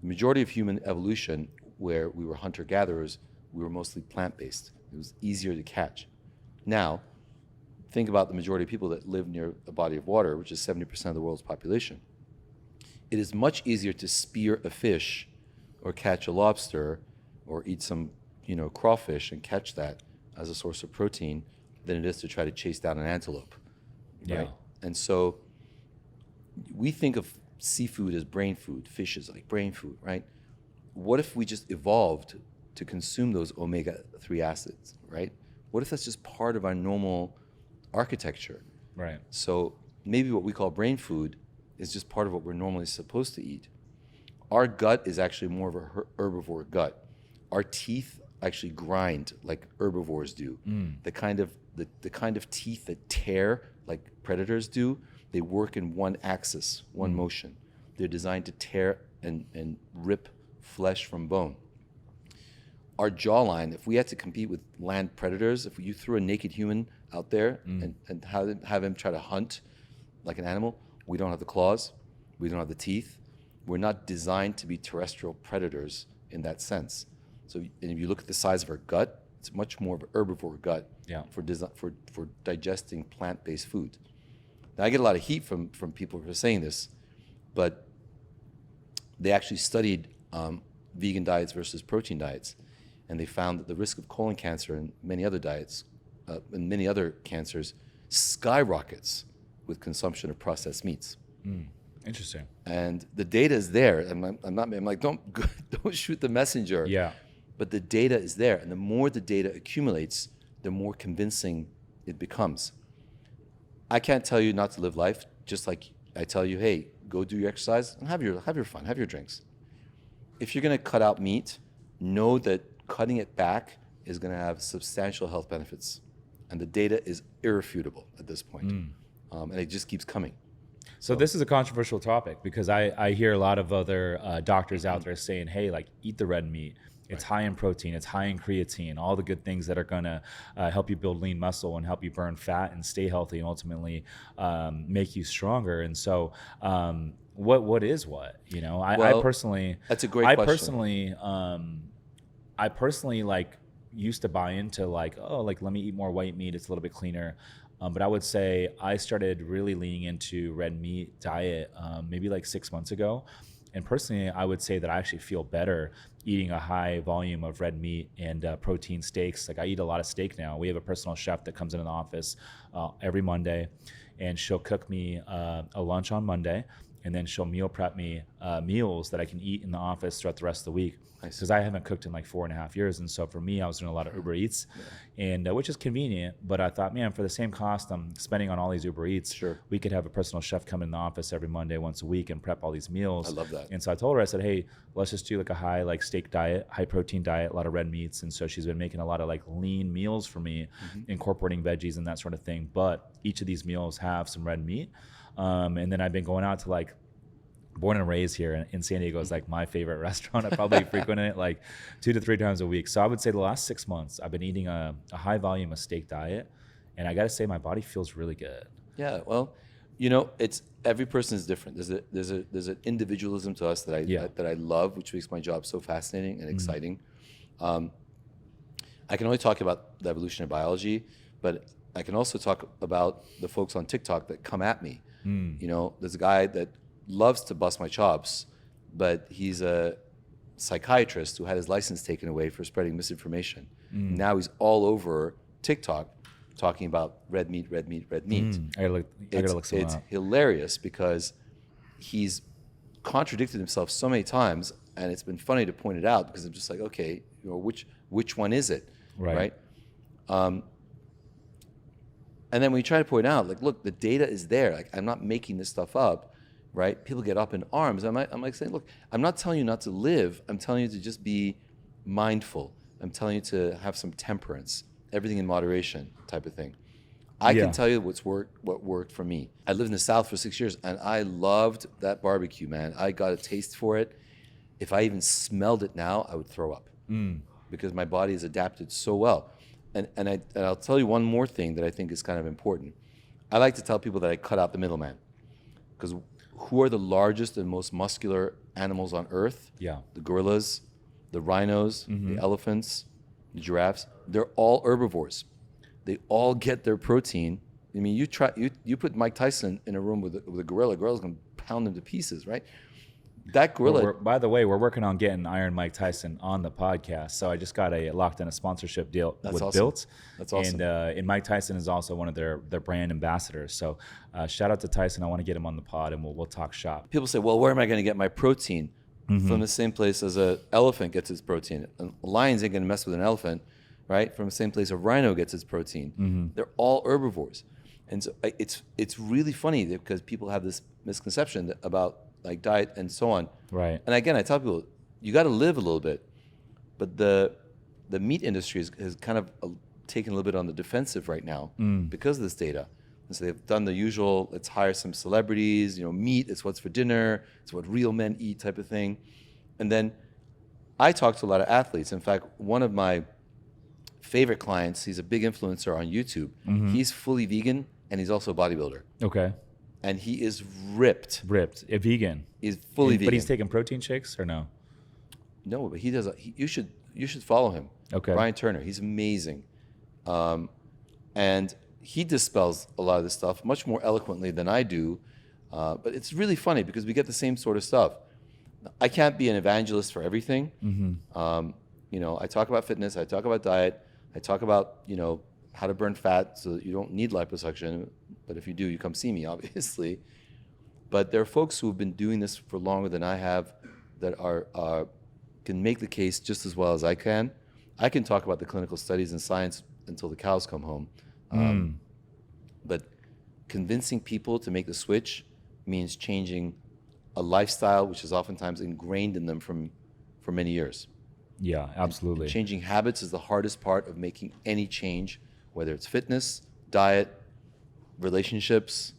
The majority of human evolution, where we were hunter-gatherers, we were mostly plant-based. It was easier to catch. Now, think about the majority of people that live near a body of water, which is 70% of the world's population. It is much easier to spear a fish or catch a lobster or eat some, crawfish and catch that as a source of protein than it is to try to chase down an antelope, right? Yeah. And so we think of seafood as brain food, fish is like brain food, right? What if we just evolved to consume those omega-3 acids, right? What if that's just part of our normal architecture? Right. So maybe what we call brain food is just part of what we're normally supposed to eat. Our gut is actually more of a herbivore gut. Our teeth actually grind like herbivores do. The kind of teeth that tear like predators do, they work in one axis, one motion. They're designed to tear and rip flesh from bone. Our jawline, if we had to compete with land predators, if you threw a naked human out there and have him try to hunt like an animal, we don't have the claws, we don't have the teeth. We're not designed to be terrestrial predators in that sense. So, and if you look at the size of our gut, it's much more of an herbivore gut for digesting plant-based food. Now, I get a lot of heat from people for saying this, but they actually studied vegan diets versus protein diets, and they found that the risk of colon cancer and many other diets, and many other cancers, skyrockets with consumption of processed meats. Interesting. And the data is there. I'm like, don't shoot the messenger. Yeah. But the data is there, and the more the data accumulates, the more convincing it becomes. I can't tell you not to live life, just like I tell you, hey, go do your exercise and have your fun, have your drinks. If you're going to cut out meat, know that cutting it back is going to have substantial health benefits, and the data is irrefutable at this point, and it just keeps coming. So this is a controversial topic because I hear a lot of other doctors out there saying, hey, like eat the red meat. It's high in protein, it's high in creatine, all the good things that are going to help you build lean muscle and help you burn fat and stay healthy and ultimately make you stronger. And so what is what? I personally, that's a great question. I personally like used to buy into like let me eat more white meat. It's a little bit cleaner. But I would say I started really leaning into red meat diet maybe like 6 months ago. And personally, I would say that I actually feel better eating a high volume of red meat and protein steaks. Like I eat a lot of steak now. We have a personal chef that comes into the office every Monday, and she'll cook me a lunch on Monday. and then she'll meal prep me meals that I can eat in the office throughout the rest of the week. Because I haven't cooked in like 4.5 years. And so for me, I was doing a lot of Uber Eats, and which is convenient. But I thought, man, for the same cost I'm spending on all these Uber Eats, we could have a personal chef come in the office every Monday, once a week, and prep all these meals. I love that. And so I told her, I said, hey, let's just do like a high like steak diet, high protein diet, a lot of red meats. And so she's been making a lot of like lean meals for me, incorporating veggies and that sort of thing. But each of these meals have some red meat. And then I've been going out to like, born and raised here in San Diego is like my favorite restaurant. I probably frequent it like 2 to 3 times a week. So I would say the last 6 months, I've been eating a high volume of steak diet. And I got to say, my body feels really good. Yeah, well, you know, it's every person is different. There's an individualism to us that I love, which makes my job so fascinating and exciting. I can only talk about the evolution of biology, but I can also talk about the folks on TikTok that come at me. You know, there's a guy that loves to bust my chops, but he's a psychiatrist who had his license taken away for spreading misinformation. Now he's all over TikTok talking about red meat. I gotta look some It's up. hilarious because he's contradicted himself so many times, and it's been funny to point it out because I'm just like, okay, you know, which one is it, right? And then when you try to point out, like, look, the data is there. Like, I'm not making this stuff up. Right? People get up in arms. I'm like saying, look, I'm not telling you not to live. I'm telling you to just be mindful. I'm telling you to have some temperance, everything in moderation type of thing. I can tell you what worked for me. I lived in the South for 6 years, and I loved that barbecue, man. I got a taste for it. If I even smelled it now, I would throw up because my body has adapted so well. And I'll tell you one more thing that I think is kind of important. I like to tell people that I cut out the middleman, because who are the largest and most muscular animals on Earth? The gorillas, the rhinos, the elephants, the giraffes. They're all herbivores. They all get their protein. I mean, you put Mike Tyson in a room with a gorilla. Gorilla's gonna pound him to pieces, right? That gorilla. By the way, we're working on getting Iron Mike Tyson on the podcast. So I just got locked in a sponsorship deal with awesome. Built. That's awesome. And Mike Tyson is also one of their brand ambassadors. So shout out to Tyson. I want to get him on the pod, and we'll talk shop. People say, well, where am I going to get my protein? From the same place as an elephant gets its protein. A lion's ain't going to mess with an elephant, right? From the same place a rhino gets its protein. They're all herbivores. And so it's really funny because people have this misconception about like diet and so on. Right. And again, I tell people, you got to live a little bit. But the meat industry has kind of taken a little bit on the defensive right now because of this data. And so they've done the usual, let's hire some celebrities, you know, meat is what's for dinner, it's what real men eat type of thing. And then I talk to a lot of athletes. In fact, one of my favorite clients, he's a big influencer on YouTube. He's fully vegan, and he's also a bodybuilder. Okay. And he is ripped. A vegan. He's fully vegan. But he's taking protein shakes or no? No, but he does. You should follow him. Okay. Brian Turner. He's amazing. And he dispels a lot of this stuff much more eloquently than I do. But it's really funny because we get the same sort of stuff. I can't be an evangelist for everything. You know, I talk about fitness. I talk about diet. I talk about, you know, how to burn fat so that you don't need liposuction. But if you do, you come see me, obviously. But there are folks who have been doing this for longer than I have that can make the case just as well as I can. I can talk about the clinical studies and science until the cows come home. But convincing people to make the switch means changing a lifestyle which is oftentimes ingrained in them for many years. Yeah, absolutely. And changing habits is the hardest part of making any change, whether it's fitness, diet, relationships,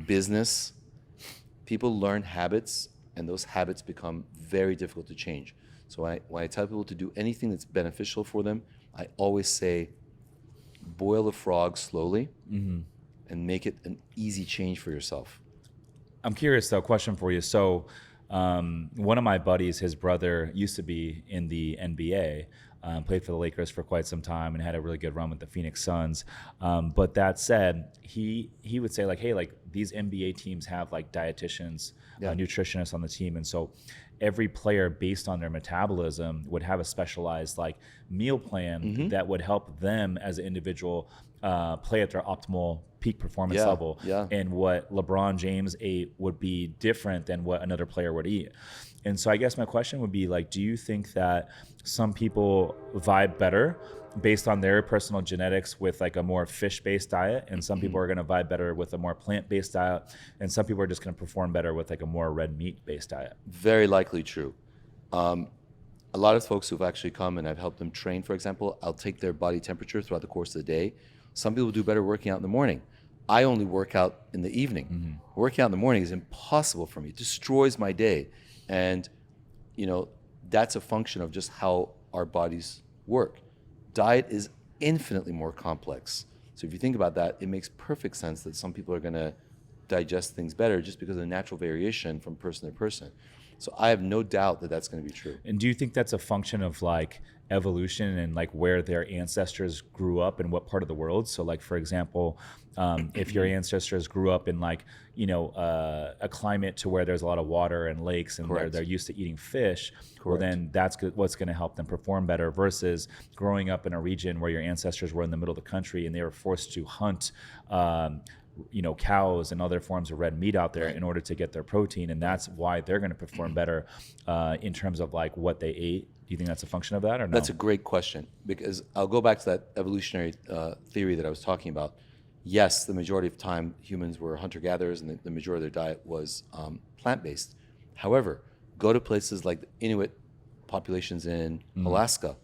business. People learn habits, and those habits become very difficult to change. So when I tell people to do anything that's beneficial for them, I always say, boil the frog slowly and make it an easy change for yourself. I'm curious, though, question for you. So one of my buddies, his brother used to be in the NBA, played for the Lakers for quite some time and had a really good run with the Phoenix Suns. But that said, he would say like, hey, like these NBA teams have like dietitians, nutritionists on the team. And so every player based on their metabolism would have a specialized like meal plan that would help them as an individual play at their optimal peak performance level. And what LeBron James ate would be different than what another player would eat. And so I guess my question would be like, do you think that some people vibe better based on their personal genetics with like a more fish-based diet, and some people are going to vibe better with a more plant-based diet, and some people are just going to perform better with like a more red meat-based diet? Very likely true. A lot of folks who've actually come and I've helped them train, for example, I'll take their body temperature throughout the course of the day. Some people do better working out in the morning. I only work out in the evening. Working out in the morning is impossible for me. It destroys my day. And, you know, that's a function of just how our bodies work. Diet is infinitely more complex. So if you think about that, it makes perfect sense that some people are going to digest things better just because of the natural variation from person to person. So I have no doubt that that's going to be true. And do you think that's a function of like evolution and like where their ancestors grew up and what part of the world? So like, for example, if your ancestors grew up in like, you know, a climate to where there's a lot of water and lakes and they're used to eating fish, well, then that's what's going to help them perform better versus growing up in a region where your ancestors were in the middle of the country and they were forced to hunt you know, cows and other forms of red meat out there in order to get their protein. And that's why they're going to perform better in terms of like what they ate. Do you think that's a function of that or no? That's a great question, because I'll go back to that evolutionary theory that I was talking about. Yes, the majority of time humans were hunter-gatherers and the majority of their diet was plant-based. However, go to places like the Inuit populations in Alaska.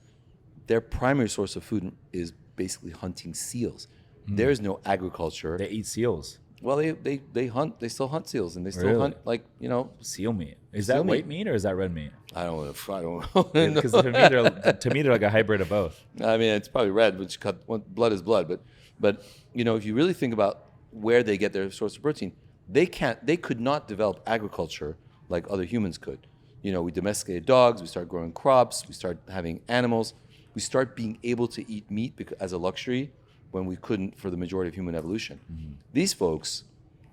Their primary source of food is basically hunting seals. There is no agriculture. They eat seals. Well, they hunt. They still hunt seals, and they still hunt, like, you know, seal meat. Is that white meat or is that red meat? I don't know. Because to me they're like a hybrid of both. I mean, it's probably red, which blood is blood. But you know, if you really think about where they get their source of protein, they could not develop agriculture like other humans could. You know, we domesticated dogs. We started growing crops. We started having animals. We start being able to eat meat as a luxury when we couldn't for the majority of human evolution. These folks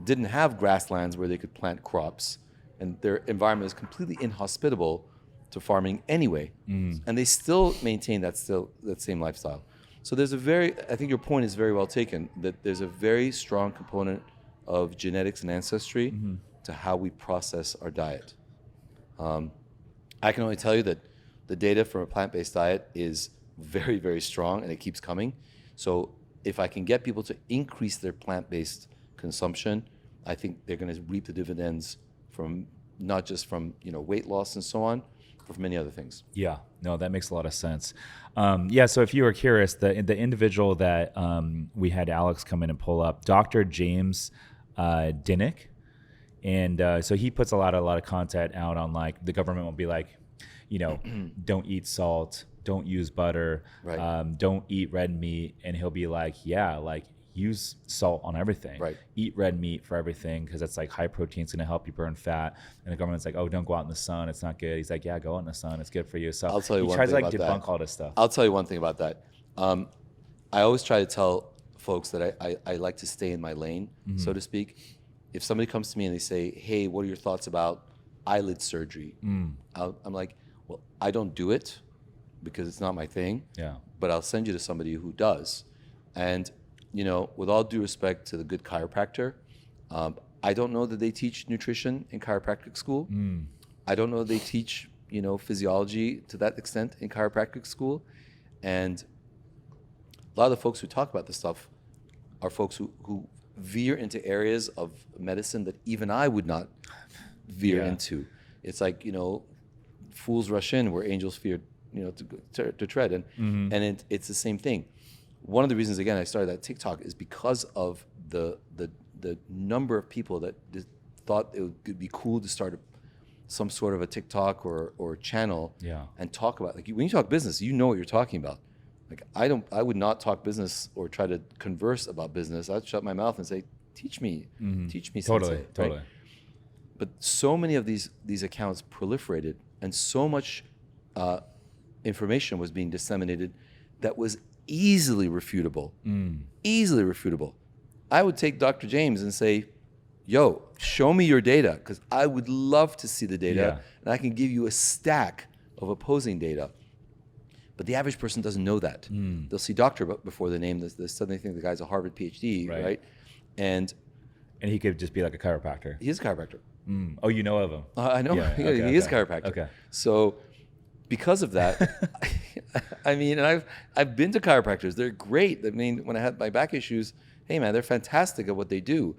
didn't have grasslands where they could plant crops, and their environment is completely inhospitable to farming anyway. And they still maintain that same lifestyle. So I think your point is very well taken, that there's a very strong component of genetics and ancestry to how we process our diet. I can only tell you that the data from a plant-based diet is very, very strong, and it keeps coming. So if I can get people to increase their plant-based consumption, I think they're going to reap the dividends from not just from, you know, weight loss and so on, but from many other things. Yeah, no, that makes a lot of sense. So if you were curious, the individual that we had Alex come in and pull up, Dr. James Dinnick, and so he puts a lot of content out on like the government will be like, you know, don't eat salt, don't use butter, don't eat red meat. And he'll be like, yeah, like use salt on everything. Eat red meat for everything because it's like high protein, it's going to help you burn fat. And the government's like, oh, don't go out in the sun, it's not good. He's like, yeah, go out in the sun, it's good for you. So I'll tell you he one tries thing to like about debunk that. all this stuff. I'll tell you one thing about that. I always try to tell folks that I like to stay in my lane, so to speak. If somebody comes to me and they say, hey, what are your thoughts about eyelid surgery? I'm like, well, I don't do it because it's not my thing. But I'll send you to somebody who does. And, you know, with all due respect to the good chiropractor, I don't know that they teach nutrition in chiropractic school. I don't know that they teach, you know, physiology to that extent in chiropractic school. And a lot of the folks who talk about this stuff are folks who veer into areas of medicine that even I would not veer into. It's like, you know, fools rush in where angels fear, you know, to tread. And it's the same thing. One of the reasons, again, I started that TikTok is because of the number of people that thought it would be cool to start some sort of a TikTok or channel and talk about, like, when you talk business, you know what you're talking about. Like, I would not talk business or try to converse about business. I'd shut my mouth and say, teach me, sensei. Totally. Right? But so many of these accounts proliferated, and so much information was being disseminated that was easily refutable. Easily refutable. I would take Dr. James and say, yo, show me your data, because I would love to see the data, Yeah. and I can give you a stack of opposing data. But the average person doesn't know that. They'll see doctor before they name this. They suddenly think the guy's a Harvard PhD, right? And he could just be like a chiropractor. he is a chiropractor. Oh, you know of him? I know. Yeah, He okay, is a okay. chiropractor. Okay. So because of that, I mean, and I've been to chiropractors. They're great. I mean, when I had my back issues, hey man, they're fantastic at what they do.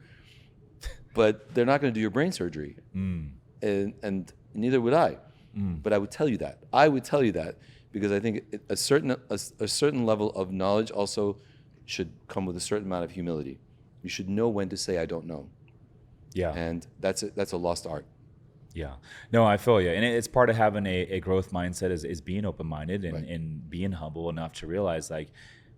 But they're not going to do your brain surgery, and neither would I. But I would tell you that. I would tell you that because I think a certain level of knowledge also should come with a certain amount of humility. You should know when to say I don't know. Yeah. And that's a lost art. Yeah. No, I feel you. And it's part of having a growth mindset is being open-minded and being humble enough to realize, like,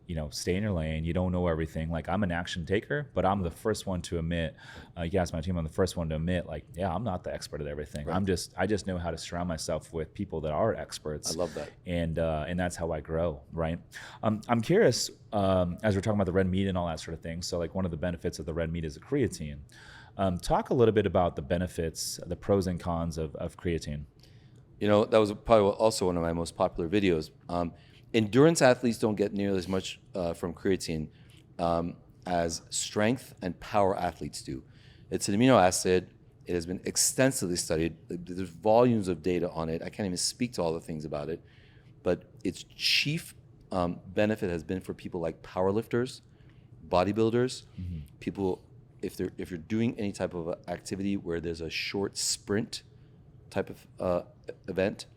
you know, stay in your lane. You don't know everything. Like, I'm an action taker, but I'm the first one to admit, you ask my team, I'm the first one to admit, like, yeah, I'm not the expert at everything. Right. I just know how to surround myself with people that are experts. I love that. And that's how I grow. Right. I'm curious, as we're talking about the red meat and all that sort of thing. So like one of the benefits of the red meat is the creatine. Talk a little bit about the benefits, the pros and cons of creatine. You know, that was probably also one of my most popular videos. Endurance athletes don't get nearly as much from creatine as strength and power athletes do. It's an amino acid. It has been extensively studied. There's volumes of data on it. I can't even speak to all the things about it. But its chief benefit has been for people like powerlifters, bodybuilders, people, if you're doing any type of activity where there's a short sprint type of event,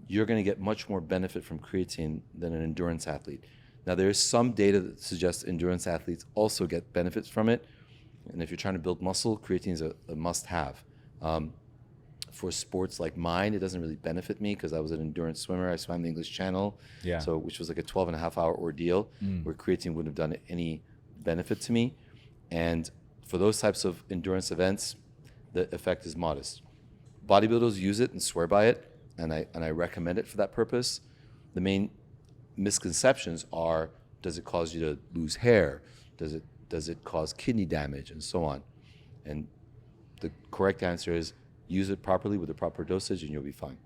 you're going to get much more benefit from creatine than an endurance athlete. Now, there is some data that suggests endurance athletes also get benefits from it. And if you're trying to build muscle, creatine is a must-have. For sports like mine, it doesn't really benefit me because I was an endurance swimmer. I swam the English Channel, which was like a 12-and-a-half-hour ordeal where creatine wouldn't have done any benefit to me. And for those types of endurance events, the effect is modest. Bodybuilders use it and swear by it, and I recommend it for that purpose. The main misconceptions are: does it cause you to lose hair? Does it cause kidney damage, and so on? And the correct answer is use it properly with the proper dosage, and you'll be fine.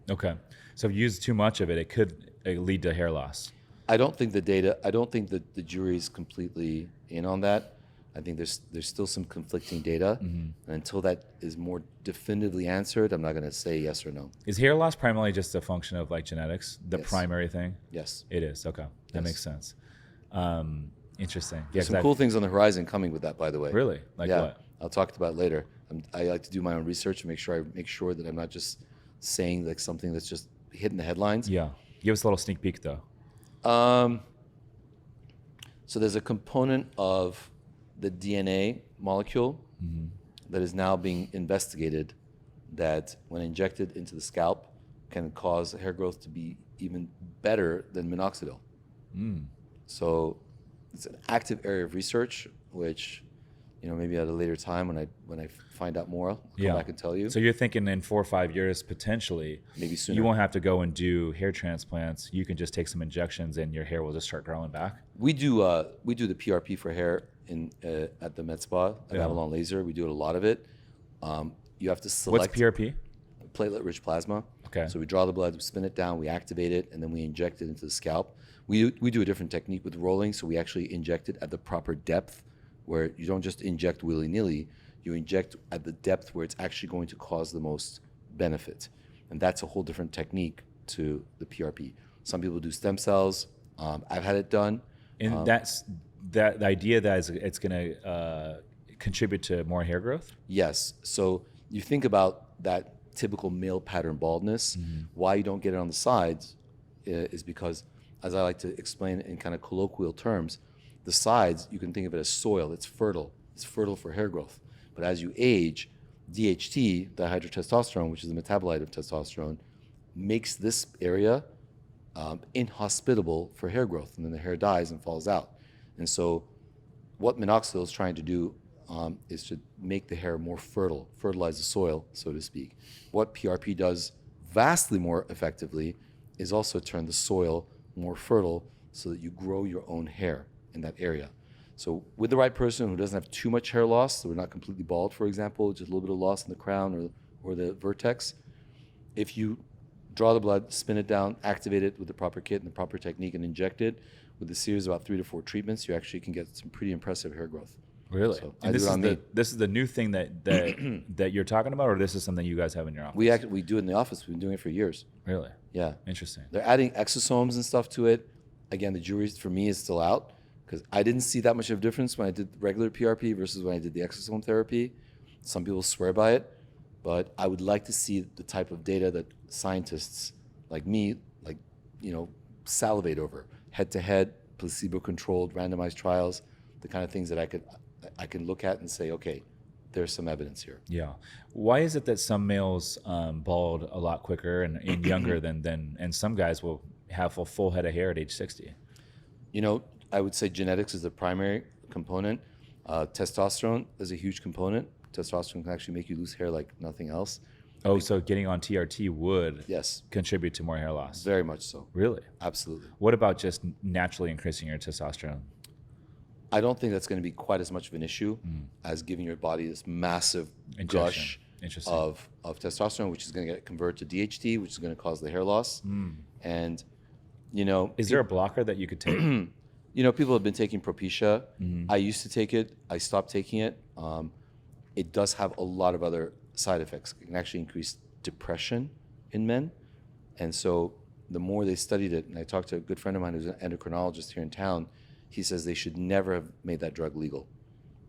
Okay. So if you use too much of it, it could lead to hair loss. I don't think that the jury is completely in on that. I think there's still some conflicting data, and until that is more definitively answered, I'm not going to say yes or no. Is hair loss primarily just a function of like genetics, the Yes. primary thing? Yes. It is. Okay. That Yes. makes sense. Interesting. There's some cool things on the horizon coming with that, by the way. Really? Like what? I'll talk about it later. I like to do my own research and make sure that I'm not just saying like something that's just hitting the headlines. Yeah. Give us a little sneak peek though. So there's a component of the DNA molecule that is now being investigated that when injected into the scalp can cause hair growth to be even better than minoxidil. So it's an active area of research, which, you know, maybe at a later time when I find out more, I'll come back and tell you. So you're thinking in 4 or 5 years, potentially, Maybe sooner. you won't have to go and do hair transplants. You can just take some injections and your hair will just start growing back. We do the PRP for hair at the Med Spa at Avalon Laser. We do a lot of it. You have to select. What's PRP? Platelet-rich plasma. Okay. So we draw the blood, we spin it down, we activate it, and then we inject it into the scalp. We do a different technique with rolling, so we actually inject it at the proper depth, where you don't just inject willy-nilly. You inject at the depth where it's actually going to cause the most benefit, and that's a whole different technique to the PRP. Some people do stem cells. I've had it done. And that's the idea that it's going to contribute to more hair growth? Yes. So you think about that typical male pattern baldness. Why you don't get it on the sides is because, as I like to explain in kind of colloquial terms, the sides, you can think of it as soil. It's fertile. It's fertile for hair growth. But as you age, DHT, dihydrotestosterone, which is a metabolite of testosterone, makes this area inhospitable for hair growth, and then the hair dies and falls out. And so what minoxidil is trying to do is to make the hair more fertile, fertilize the soil, so to speak. What PRP does vastly more effectively is also turn the soil more fertile so that you grow your own hair in that area. So with the right person who doesn't have too much hair loss, so we're not completely bald, for example, just a little bit of loss in the crown or the vertex, if you draw the blood, spin it down, activate it with the proper kit and the proper technique, and inject it with a series of about 3 to 4 treatments, you actually can get some pretty impressive hair growth. Really? So And this is the new thing that you're talking about, or this is something you guys have in your office? We do it in the office. We've been doing it for years. Really? Yeah. Interesting. They're adding exosomes and stuff to it. Again, the jury for me is still out because I didn't see that much of a difference when I did regular PRP versus when I did the exosome therapy. Some people swear by it, but I would like to see the type of data that scientists like me, salivate over. Head-to-head, placebo-controlled, randomized trials, the kind of things that I can look at and say, okay, there's some evidence here. Yeah. Why is it that some males bald a lot quicker and younger and some guys will have a full head of hair at age 60? I would say genetics is the primary component. Testosterone is a huge component. Testosterone can actually make you lose hair like nothing else. Oh, so getting on TRT would Yes, contribute to more hair loss? very much so. Really? Absolutely. What about just naturally increasing your testosterone? I don't think that's going to be quite as much of an issue as giving your body this massive Injection. gush Interesting. of testosterone, which is going to get converted to DHT, which is going to cause the hair loss. And, Is there a blocker that you could take? people have been taking Propecia. I used to take it. I stopped taking it. It does have a lot of other side effects. It can actually increase depression in men. And so the more they studied it, and I talked to a good friend of mine who's an endocrinologist here in town, he says they should never have made that drug legal.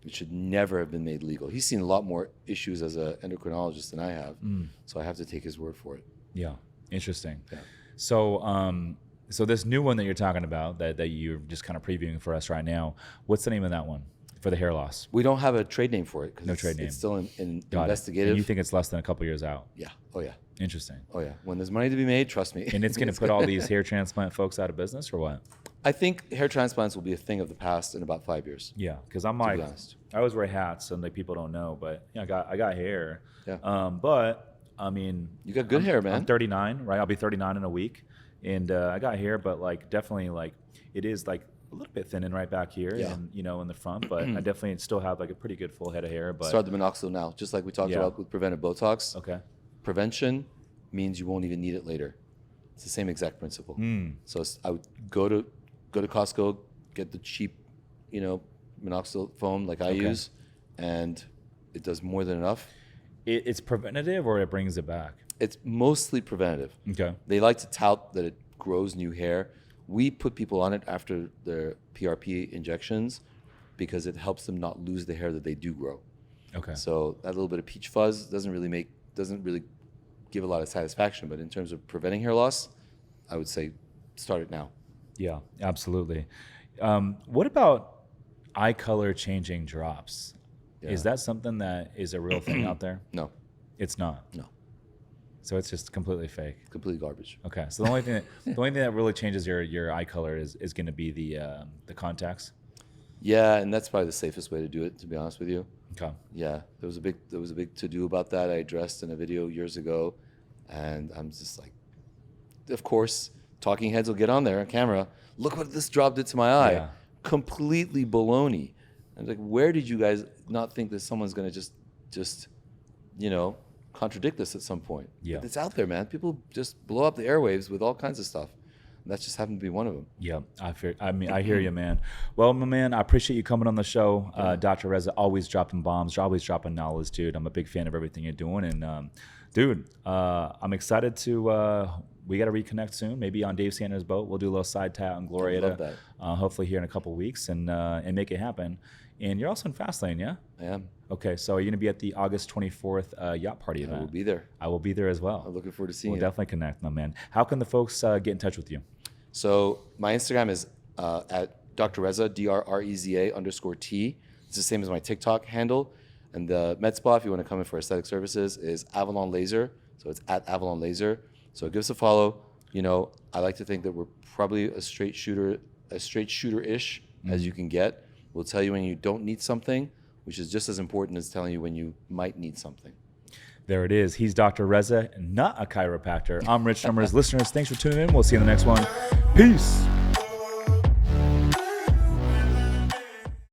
It should never have been made legal. He's seen a lot more issues as an endocrinologist than I have, so I have to take his word for it. Yeah, interesting. Yeah. So this new one that you're talking about that you're just kind of previewing for us right now, what's the name of that one for the hair loss? We don't have a trade name for it because trade name. it's still in Got it. investigative. And you think it's less than a couple years out? Yeah. Oh yeah. Interesting. Oh yeah. When there's money to be made, trust me. And it's going to put all these hair transplant folks out of business, or what? I think hair transplants will be a thing of the past in about 5 years. Yeah, because I'm To like, be honest. I always wear hats, and people don't know, but I got hair. Yeah. But I mean, You got good hair, man. I'm 39, right? I'll be 39 in a week, and I got hair, but definitely it is a little bit thinning right back here, Yeah. and in the front. But I definitely still have a pretty good full head of hair. But Start the minoxidil now, just like we talked Yeah. about with preventive Botox. okay, Prevention means you won't even need it later. It's the same exact principle. So I would go to Costco, get the cheap, minoxidil foam like I use, and it does more than enough. it's preventative, or it brings it back. It's mostly preventative. Okay, They like to tout that it grows new hair. We put people on it after their PRP injections because it helps them not lose the hair that they do grow. okay. So that little bit of peach fuzz doesn't really give a lot of satisfaction. But in terms of preventing hair loss, I would say start it now. Yeah, absolutely. What about eye color changing drops? Yeah. Is that something that is a real thing out there? No, It's not. no, So it's just completely fake. completely garbage. Okay. So the only thing that really changes your eye color is going to be the contacts. Yeah, and that's probably the safest way to do it, to be honest with you. Okay. Yeah, there was a big to do about that. I addressed in a video years ago, and I'm just like, of course, talking heads will get on there on camera. Look what this drop did to my eye. Yeah. Completely baloney. I'm like, where did you guys not think that someone's gonna just contradict this at some point? Yeah. But it's out there, man. People just blow up the airwaves with all kinds of stuff. And that just happened to be one of them. Yeah, I hear you, man. Well, my man, I appreciate you coming on the show. Dr. Reza, always dropping bombs, always dropping knowledge, dude. I'm a big fan of everything you're doing. And, dude, I'm excited to, we got to reconnect soon, maybe on Dave Sanders' boat. We'll do a little side tat on love Glorieta, that. hopefully here in a couple of weeks and make it happen. And you're also in Fastlane, yeah? I am. Okay, so are you going to be at the August 24th yacht party event? I will be there. I will be there as well. I'm looking forward to seeing We'll you. definitely connect, my man. How can the folks get in touch with you? So my Instagram is at Dr. Reza, DRREZA_T. It's the same as my TikTok handle. And the med spa, if you want to come in for aesthetic services, is Avalon Laser. So it's at Avalon Laser. So give us a follow. I like to think that we're probably a straight shooter-ish as you can get. We'll tell you when you don't need something, which is just as important as telling you when you might need something. There it is. He's Dr. Reza, not a chiropractor. I'm Rich Numbers. Listeners, thanks for tuning in. We'll see you in the next one. Peace.